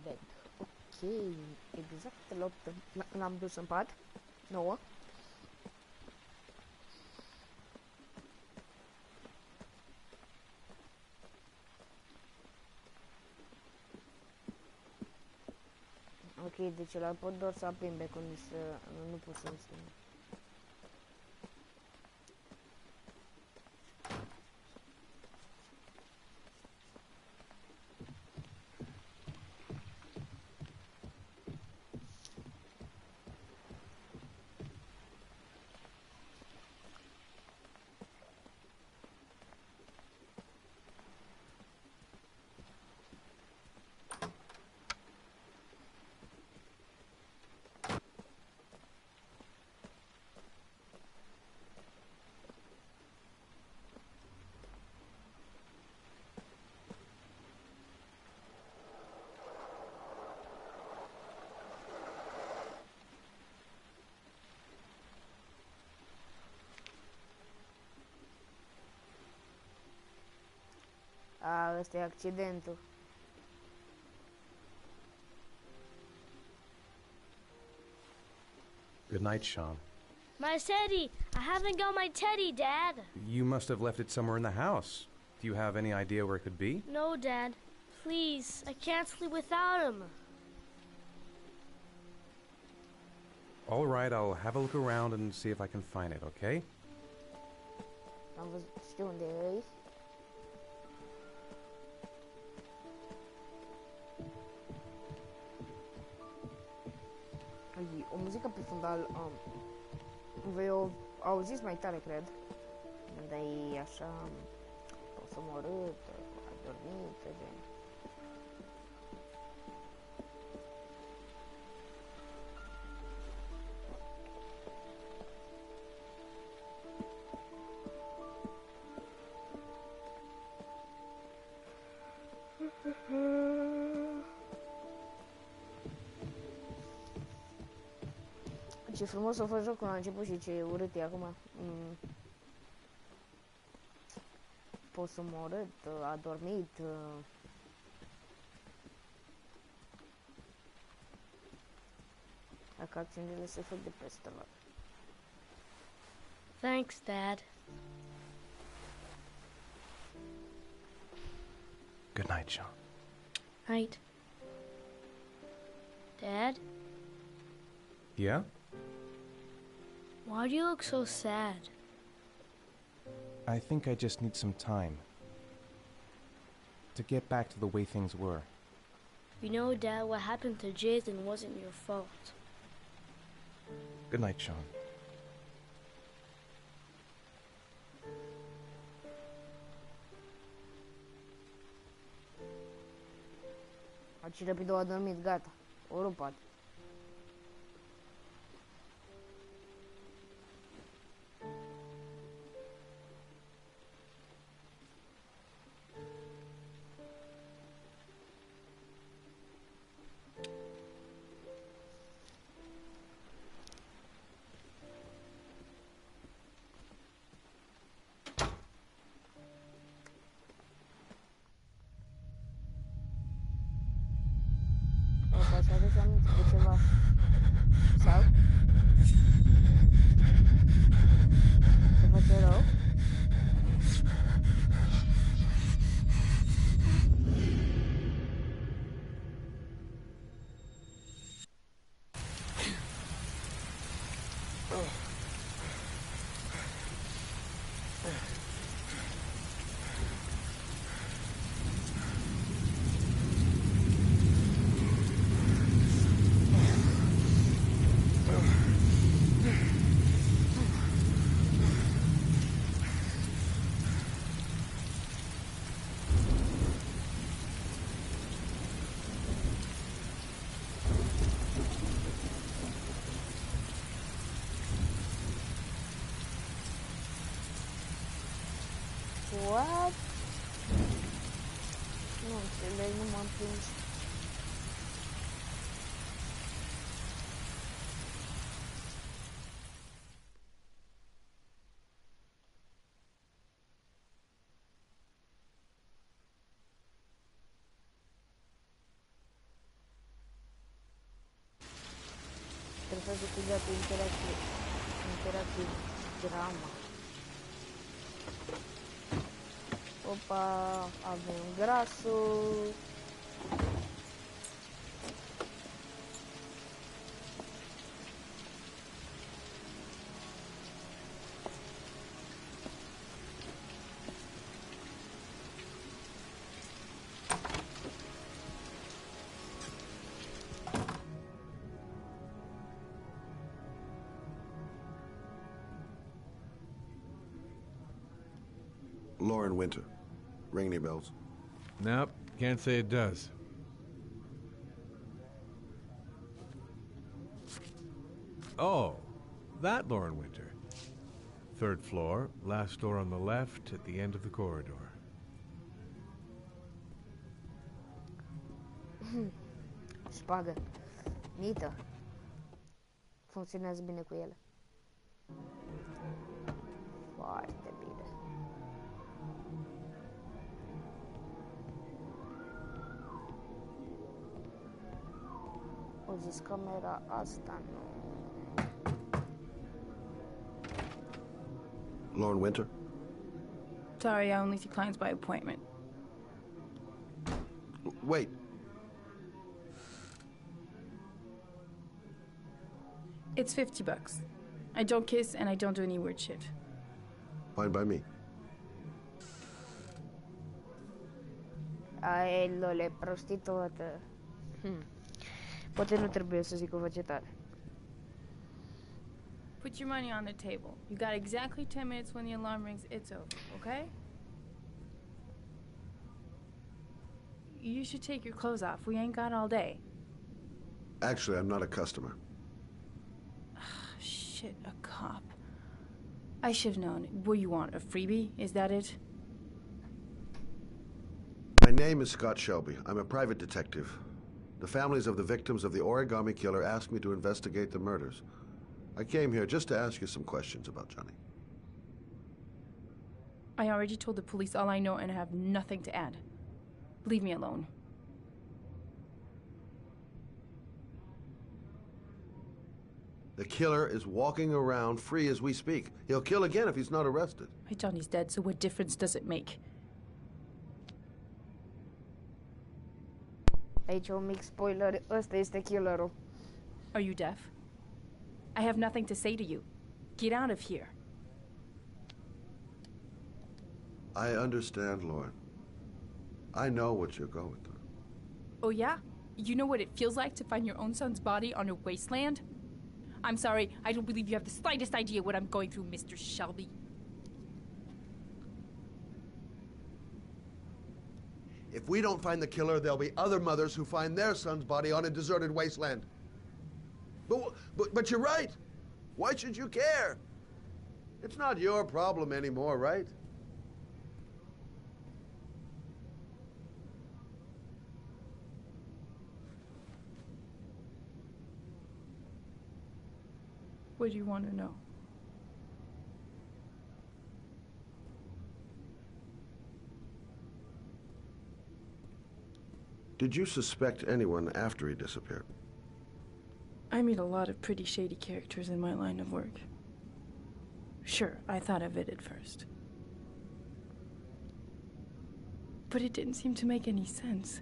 Bed. Ok, exact la 8 l-am dus în pat. 9. Ok, deci ăla pot doar să aplimbe când nu pot să-l schimb. Ăsta e accidentul. Good night, Sean. My teddy! I haven't got my teddy, Dad. You must have left it somewhere in the house. Do you have any idea where it could be? No, Dad. Please, I can't sleep without him. All right, I'll have a look around and see if I can find it, okay? Am văzut, știu unde e. O muzică pe fundal, voi auziți mai tare, cred. Dar e așa, o să omorât, adormit, gen. Ce frumos a fost jocul la început și ce urât e acum. Poți omorât, adormit. Dacă acțiunile se fac de peste la. Thanks, Dad. Good night, Sean. Night. Dad? Yeah? Why do you look so sad? I think I just need some time to get back to the way things were. You know, Dad, what happened to Jason wasn't your fault. Good night, Sean. Ce rapid a dormit, gata. O rupat. să aduci aminte de ceva. Sau? Se face rău? What? Nu înțeleg, nu m-am prins. Trebuie să studiat interactiv drama. Opa, avem grasul. Lauren Winter. Ring any bells? Nope, can't say it does. Oh, that Lauren Winter. 3rd floor, last door on the left at the end of the corridor. Șpagă. Nită. Funcționează bine cu ele. Foarte bine. O zis camera asta nu. Lauren Winter? Sorry, I only see clients by appointment. Wait. It's $50. I don't kiss and I don't do any weird shit. Fine by me. Ai, lole, prostituată. Poate nu trebuie să zic o voce tare. Put your money on the table. You got exactly 10 minutes when the alarm rings, it's over, okay? You should take your clothes off. We ain't got all day. Actually, I'm not a customer. Shit, a cop. I should've known. What do you want, a freebie? Is that it? My name is Scott Shelby. I'm a private detective. The families of the victims of the origami killer asked me to investigate the murders. I came here just to ask you some questions about Johnny. I already told the police all I know and have nothing to add. Leave me alone. The killer is walking around free as we speak. He'll kill again if he's not arrested. My Johnny's dead, so what difference does it make? Aici un mic spoiler, ăsta este killerul. Are you deaf? I have nothing to say to you. Get out of here. I understand, Lauren. I know what you're going through. Oh yeah? You know what it feels like to find your own son's body on a wasteland? I'm sorry, I don't believe you have the slightest idea what I'm going through, Mr. Shelby. If we don't find the killer, there'll be other mothers who find their son's body on a deserted wasteland. But you're right. Why should you care? It's not your problem anymore, right? What do you want to know? Did you suspect anyone after he disappeared? I meet a lot of pretty shady characters in my line of work. Sure, I thought of it at first. But it didn't seem to make any sense.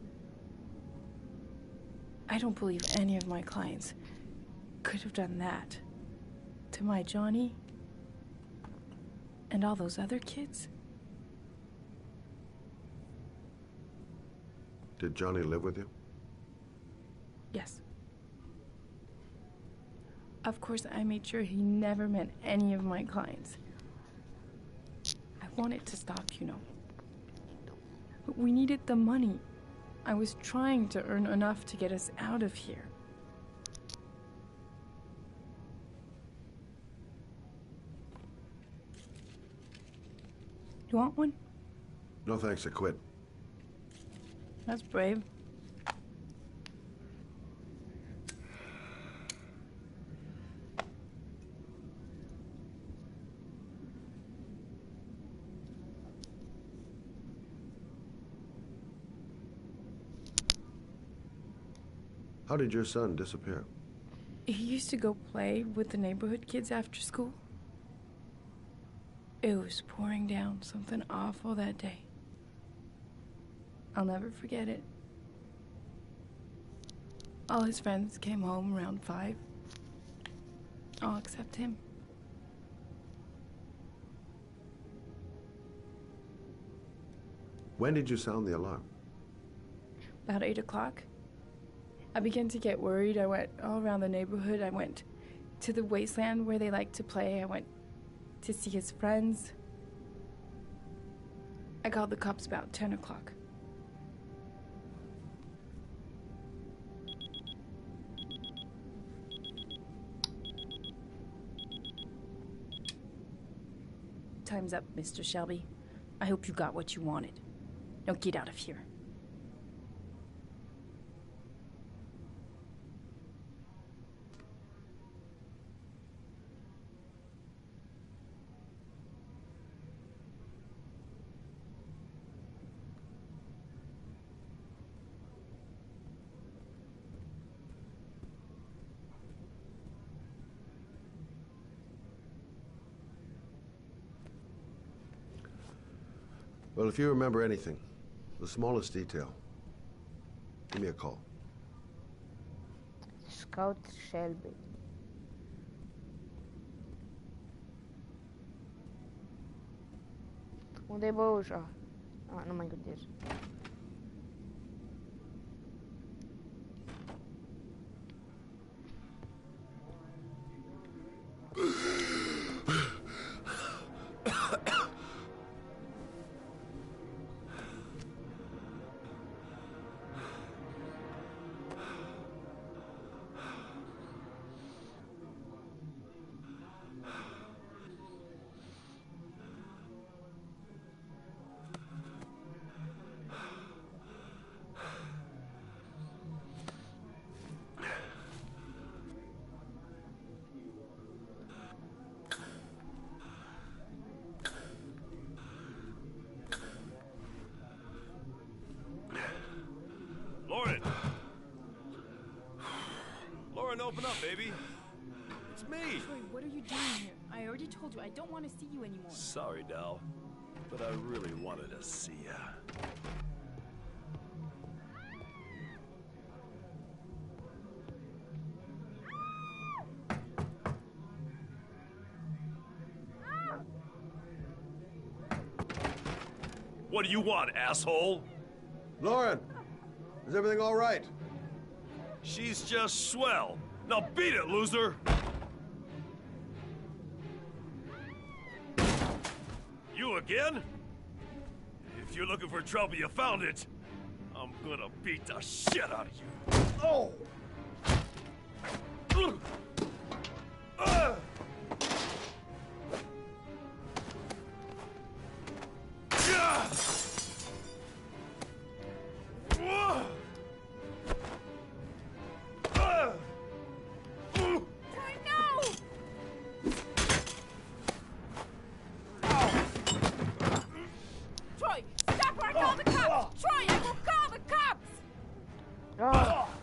I don't believe any of my clients could have done that to my Johnny and all those other kids. Did Johnny live with you? Yes. Of course, I made sure he never met any of my clients. I wanted to stop, you know. But we needed the money. I was trying to earn enough to get us out of here. You want one? No thanks, I quit. That's brave. How did your son disappear? He used to go play with the neighborhood kids after school. It was pouring down something awful that day. I'll never forget it. All his friends came home around 5. All except him. When did you sound the alarm? About 8 o'clock. I began to get worried. I went all around the neighborhood. I went to the wasteland where they like to play. I went to see his friends. I called the cops about 10 o'clock. Time's up, Mr. Shelby. I hope you got what you wanted. Now get out of here. Well, if you remember anything, the smallest detail, give me a call. Scout Shelby. Unde e bă ușa? Nu mai gândesc. Open up, baby. It's me. Troy, what are you doing here? I already told you I don't want to see you anymore. Sorry, Dal, but I really wanted to see ya. What do you want, asshole? Lauren, is everything all right? She's just swell. Now beat it, loser! You again? If you're looking for trouble, you found it. I'm gonna beat the shit out of you. Oh!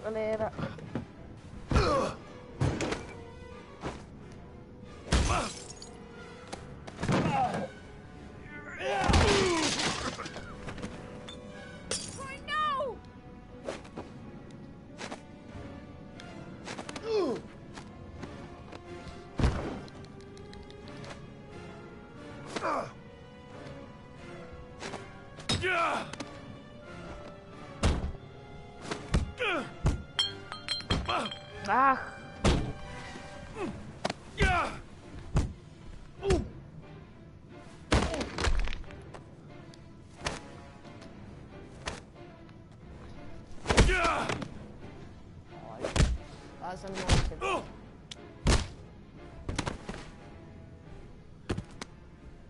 Galera. Ah! Lasă-mi moarte.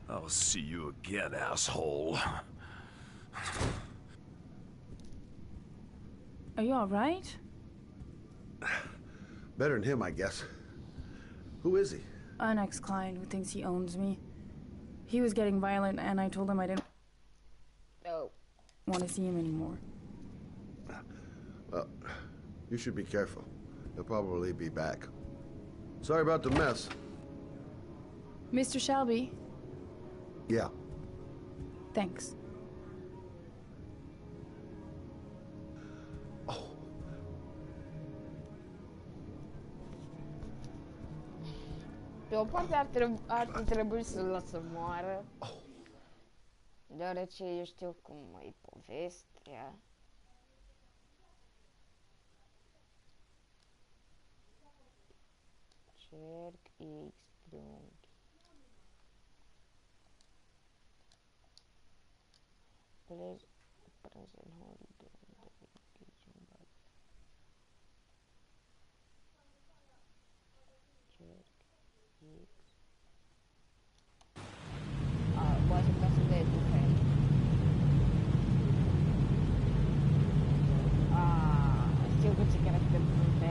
I'll see you again, asshole. Are you alright? Better than him, I guess. Who is he? An ex-client who thinks he owns me. He was getting violent and I told him I didn't want to see him anymore. Well, you should be careful. He'll probably be back. Sorry about the mess. Mr. Shelby? Yeah. Thanks. Pe o parte ar trebui să-l las să moară, deoarece eu știu cum e povestea. Cerc X triunghi. Present hold Poate să să vezi diferit. Știu că ce caracter pe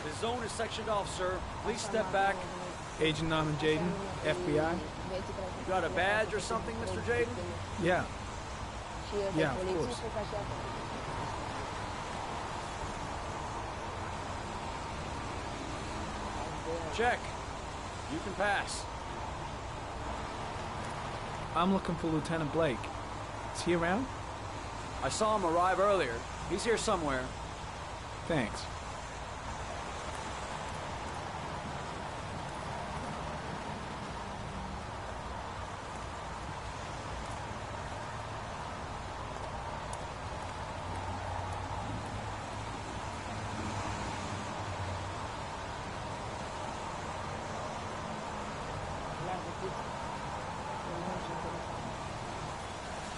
The zone is sectioned off, sir. Please step back. Agent Norman Jaden, FBI. Got a badge or something, Mr. Jaden? Yeah. Yeah, of course. Check. You can pass. I'm looking for Lieutenant Blake. Is he around? I saw him arrive earlier. He's here somewhere. Thanks.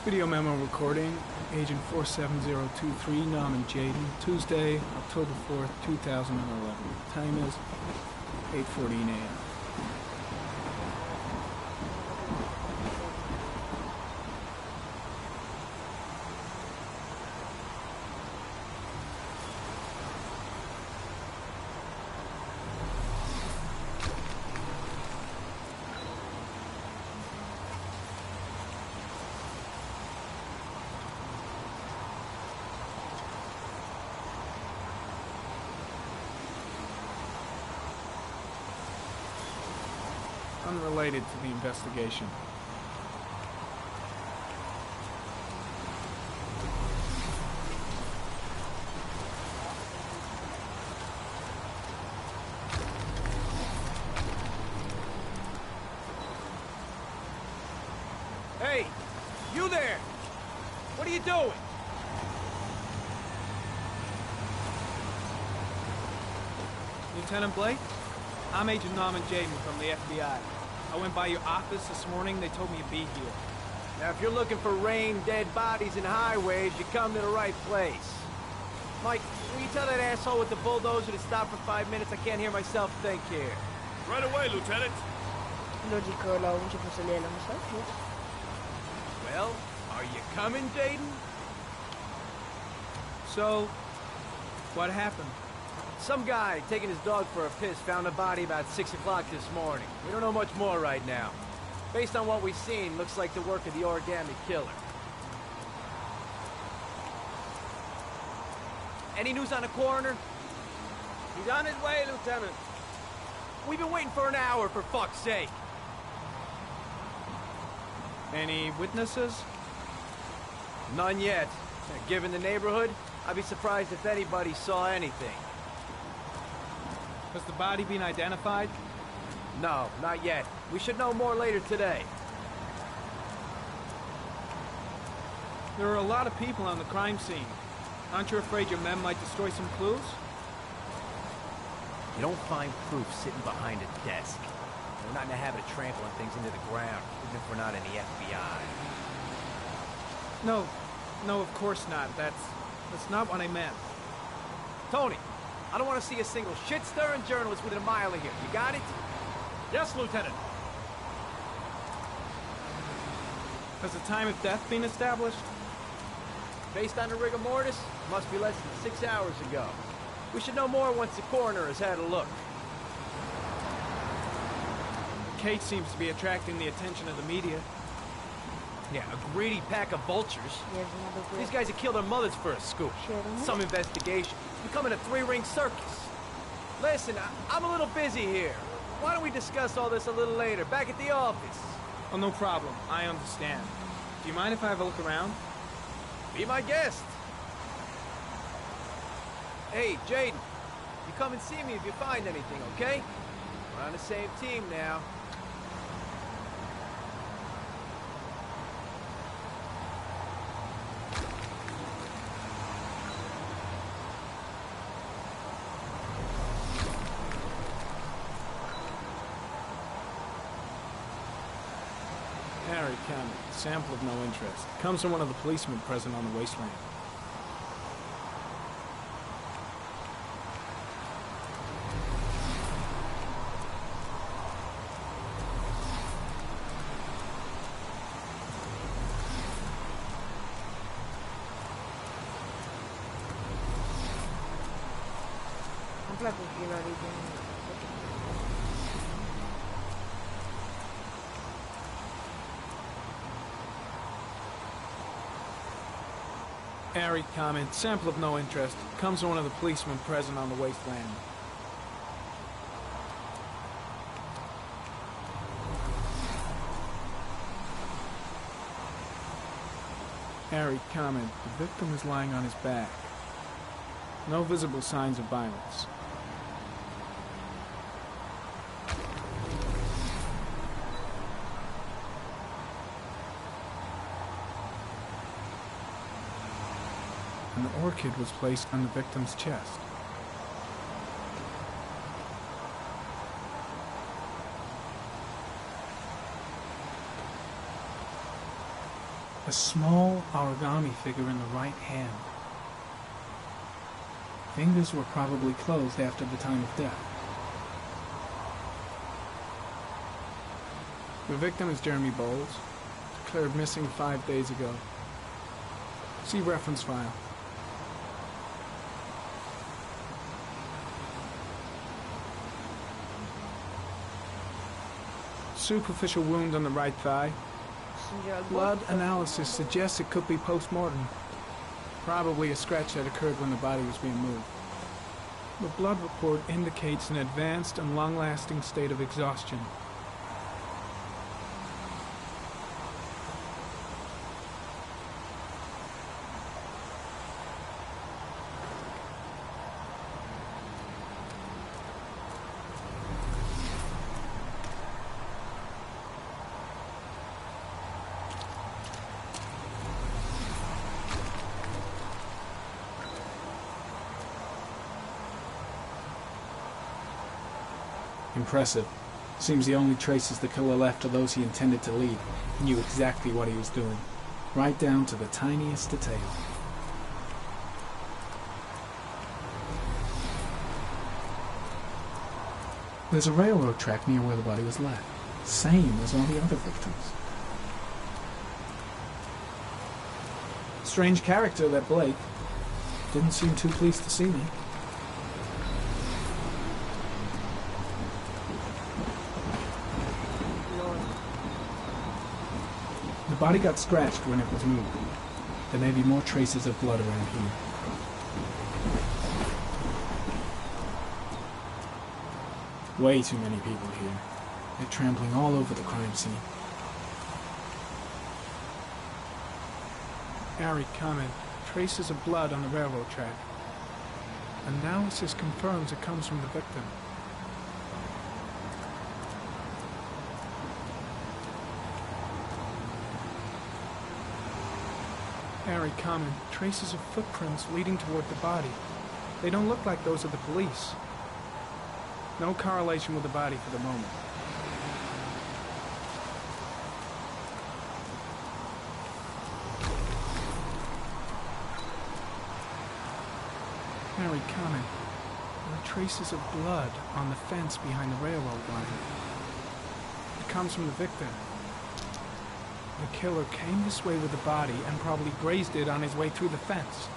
Video memo recording, Agent 47023, Norman Jaden, Tuesday, October 4th, 2011. Time is 8:14 a.m. Unrelated to the investigation. Hey, you there! What are you doing? Lieutenant Blake? I'm Agent Norman Jaden from the FBI. I went by your office this morning. They told me you'd be here. Now, if you're looking for rain, dead bodies, and highways, you come to the right place. Mike, will you tell that asshole with the bulldozer to stop for 5 minutes? I can't hear myself think here. Right away, Lieutenant. Logic că l-au început să le ia la masaj. Well, are you coming, Jaden? So, what happened? Some guy taking his dog for a piss found a body about 6 o'clock this morning. We don't know much more right now. Based on what we've seen, looks like the work of the origami killer. Any news on the coroner? He's on his way, Lieutenant. We've been waiting for an hour, for fuck's sake. Any witnesses? None yet. Given the neighborhood, I'd be surprised if anybody saw anything. Has the body been identified? No, not yet. We should know more later today. There are a lot of people on the crime scene. Aren't you afraid your men might destroy some clues? You don't find proof sitting behind a desk. We're not in the habit of trampling things into the ground, even if we're not in the FBI. No, of course not. That's not what I meant. Tony, I don't want to see a single shit-stirring journalist within a mile of here. You got it? Yes, Lieutenant. Has the time of death been established? Based on the rigor mortis, must be less than 6 hours ago. We should know more once the coroner has had a look. Kate seems to be attracting the attention of the media. Yeah, a greedy pack of vultures. These guys have killed their mothers for a scoop. Some investigation. It's becoming a three-ring circus. Listen, I'm a little busy here. Why don't we discuss all this a little later, back at the office? Oh, no problem. I understand. Do you mind if I have a look around? Be my guest. Hey, Jaden, you come and see me if you find anything, okay? We're on the same team now. Harry County, sample of no interest. Comes from one of the policemen present on the wasteland. Îmi plac ochelarii din... Airy comment, sample of no interest. Comes from one of the policemen present on the wasteland. Airy comment, the victim is lying on his back. No visible signs of violence. An orchid was placed on the victim's chest. A small origami figure in the right hand. Fingers were probably closed after the time of death. The victim is Jeremy Bowles, declared missing 5 days ago. See reference file. Superficial wound on the right thigh. Blood analysis suggests it could be post-mortem. Probably a scratch that occurred when the body was being moved. The blood report indicates an advanced and long-lasting state of exhaustion. Impressive. Seems the only traces the killer left are those he intended to leave. He knew exactly what he was doing, right down to the tiniest detail. There's a railroad track near where the body was left. Same as all the other victims. Strange character, that Blake. Didn't seem too pleased to see me. The body got scratched when it was moved. There may be more traces of blood around here. Way too many people here. They're trampling all over the crime scene. Harry, comment. Traces of blood on the railroad track. Analysis confirms it comes from the victim. Harry, comment. Traces of footprints leading toward the body. They don't look like those of the police. No correlation with the body for the moment. Harry, comment. There are traces of blood on the fence behind the railroad line. It comes from the victim. The killer came this way with the body and probably grazed it on his way through the fence.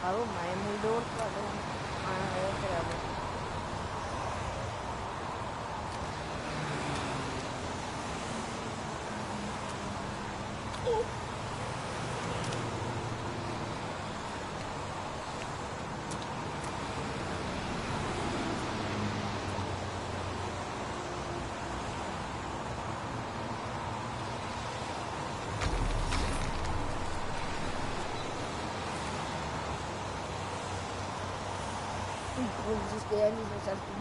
Tahu main mundur pada treaba.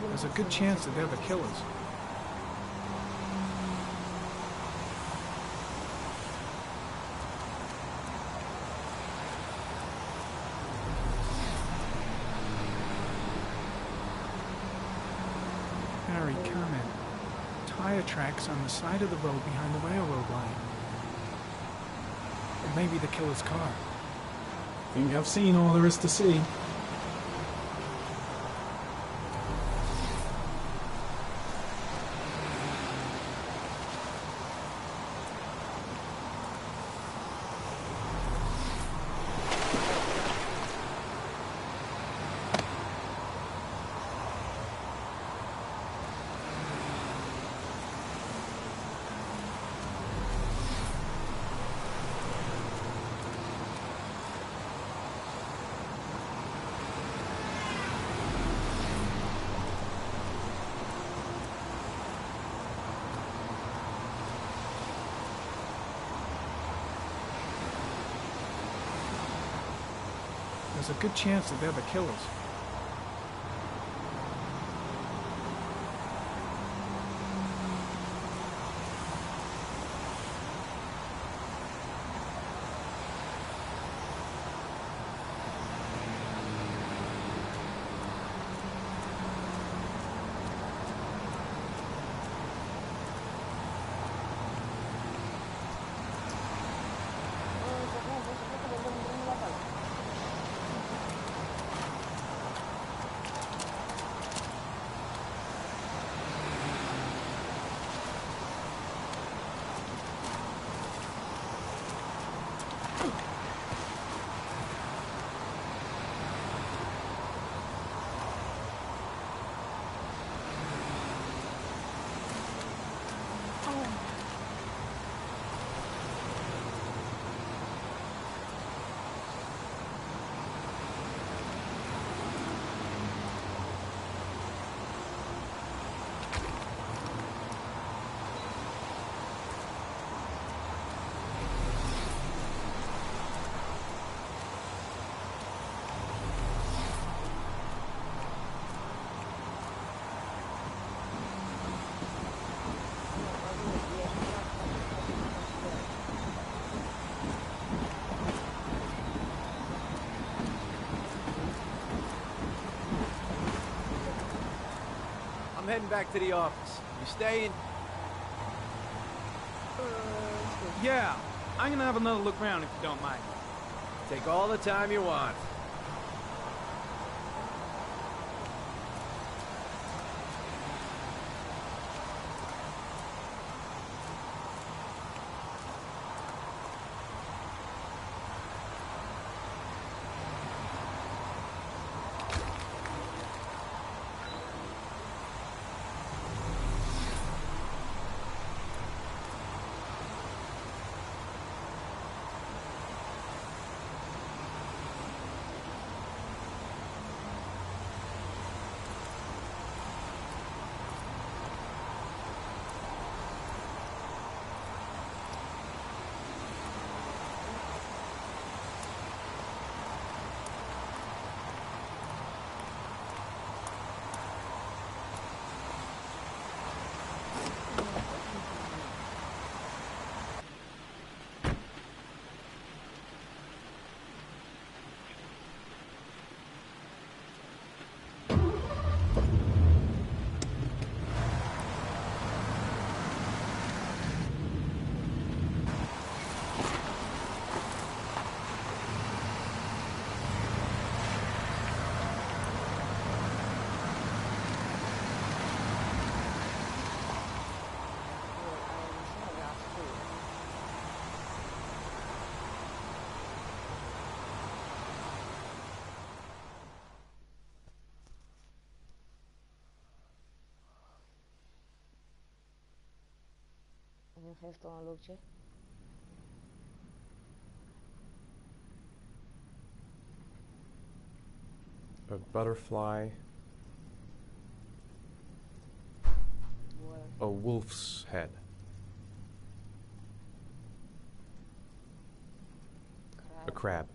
There's a good chance that they're the killers. Harry, comment. Tire tracks on the side of the road behind the railroad line. It may be the killer's car. Think I've seen all there is to see. There's a good chance that they're the killers. heading back to the office. You staying? Yeah, I'm gonna have another look around if you don't mind. Take all the time you want. Geef toch een loopje. A butterfly. A wolf's head. A crab.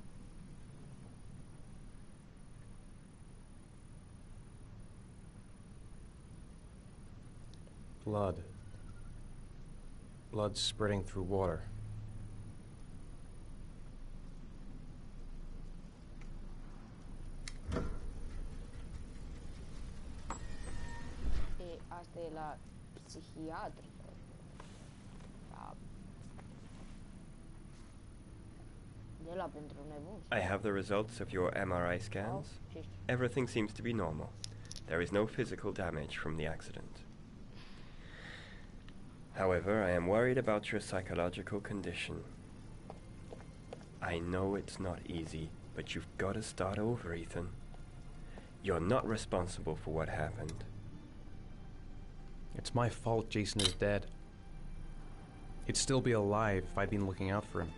Blood. Blood spreading through water. E asta e la psihiatrică. De la pentru nebuni. I have the results of your MRI scans. Everything seems to be normal. There is no physical damage from the accident. However, I am worried about your psychological condition. I know it's not easy, but you've got to start over, Ethan. You're not responsible for what happened. It's my fault Jason is dead. He'd still be alive if I'd been looking out for him.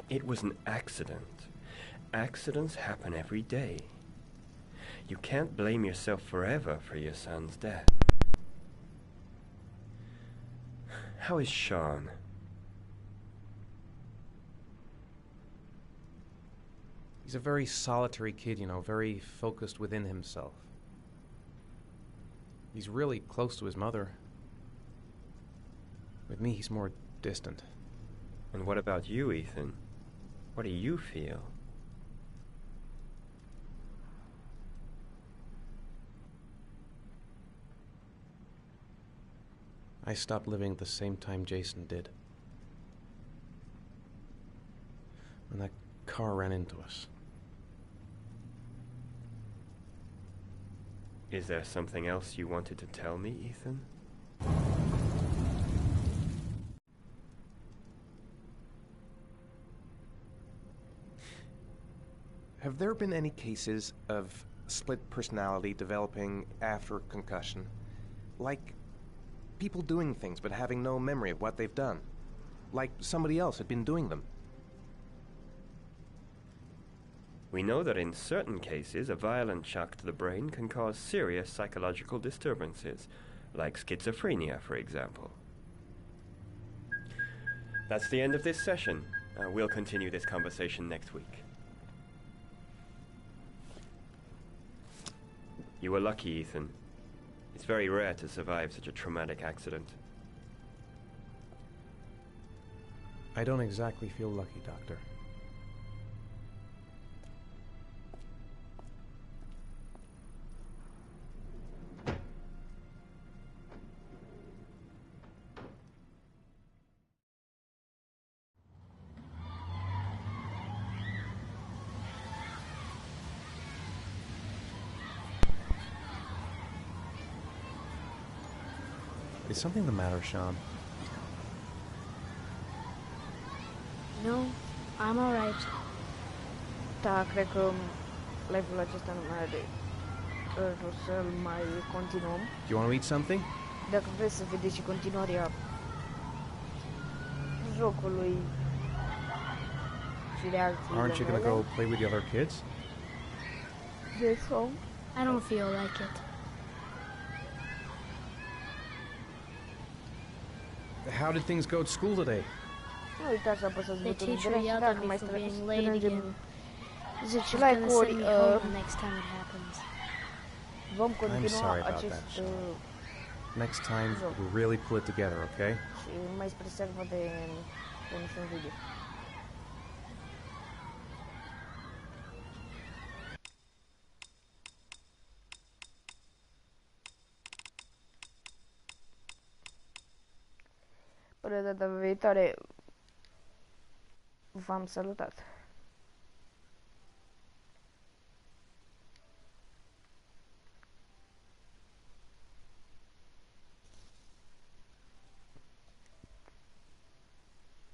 It was an accident. Accidents happen every day. You can't blame yourself forever for your son's death. How is Sean? He's a very solitary kid, you know, very focused within himself. He's really close to his mother. With me, he's more distant. And what about you, Ethan? What do you feel? I stopped living at the same time Jason did. When that car ran into us. Is there something else you wanted to tell me, Ethan? Have there been any cases of split personality developing after concussion? Like people doing things but having no memory of what they've done. Like somebody else had been doing them. We know that in certain cases, a violent shock to the brain can cause serious psychological disturbances, like schizophrenia, for example. That's the end of this session. We'll continue this conversation next week. You were lucky, Ethan. It's very rare to survive such a traumatic accident. I don't exactly feel lucky, Doctor. Is something the matter, Sean? No, I'm alright. Da, cred că live-ul acesta nu mai are rost să-l mai continuăm. Do you want to eat something? Dacă vreți să vedeți și continuarea jocului și reacțiile Aren't you going to go play with the other kids? Yes, so. I don't feel like it. How did things go at school today? Nu uitați să apăsați The butonul teacher de like yelled dacă at me mai for being late strângem again. 10 He's gonna like-uri. send me home the next time it happens. Vom I'm continua sorry about acest that, Sean. Next time, joc. we'll really pull it together, okay? Și mai spre servă de un video. Până data viitoare, v-am salutat.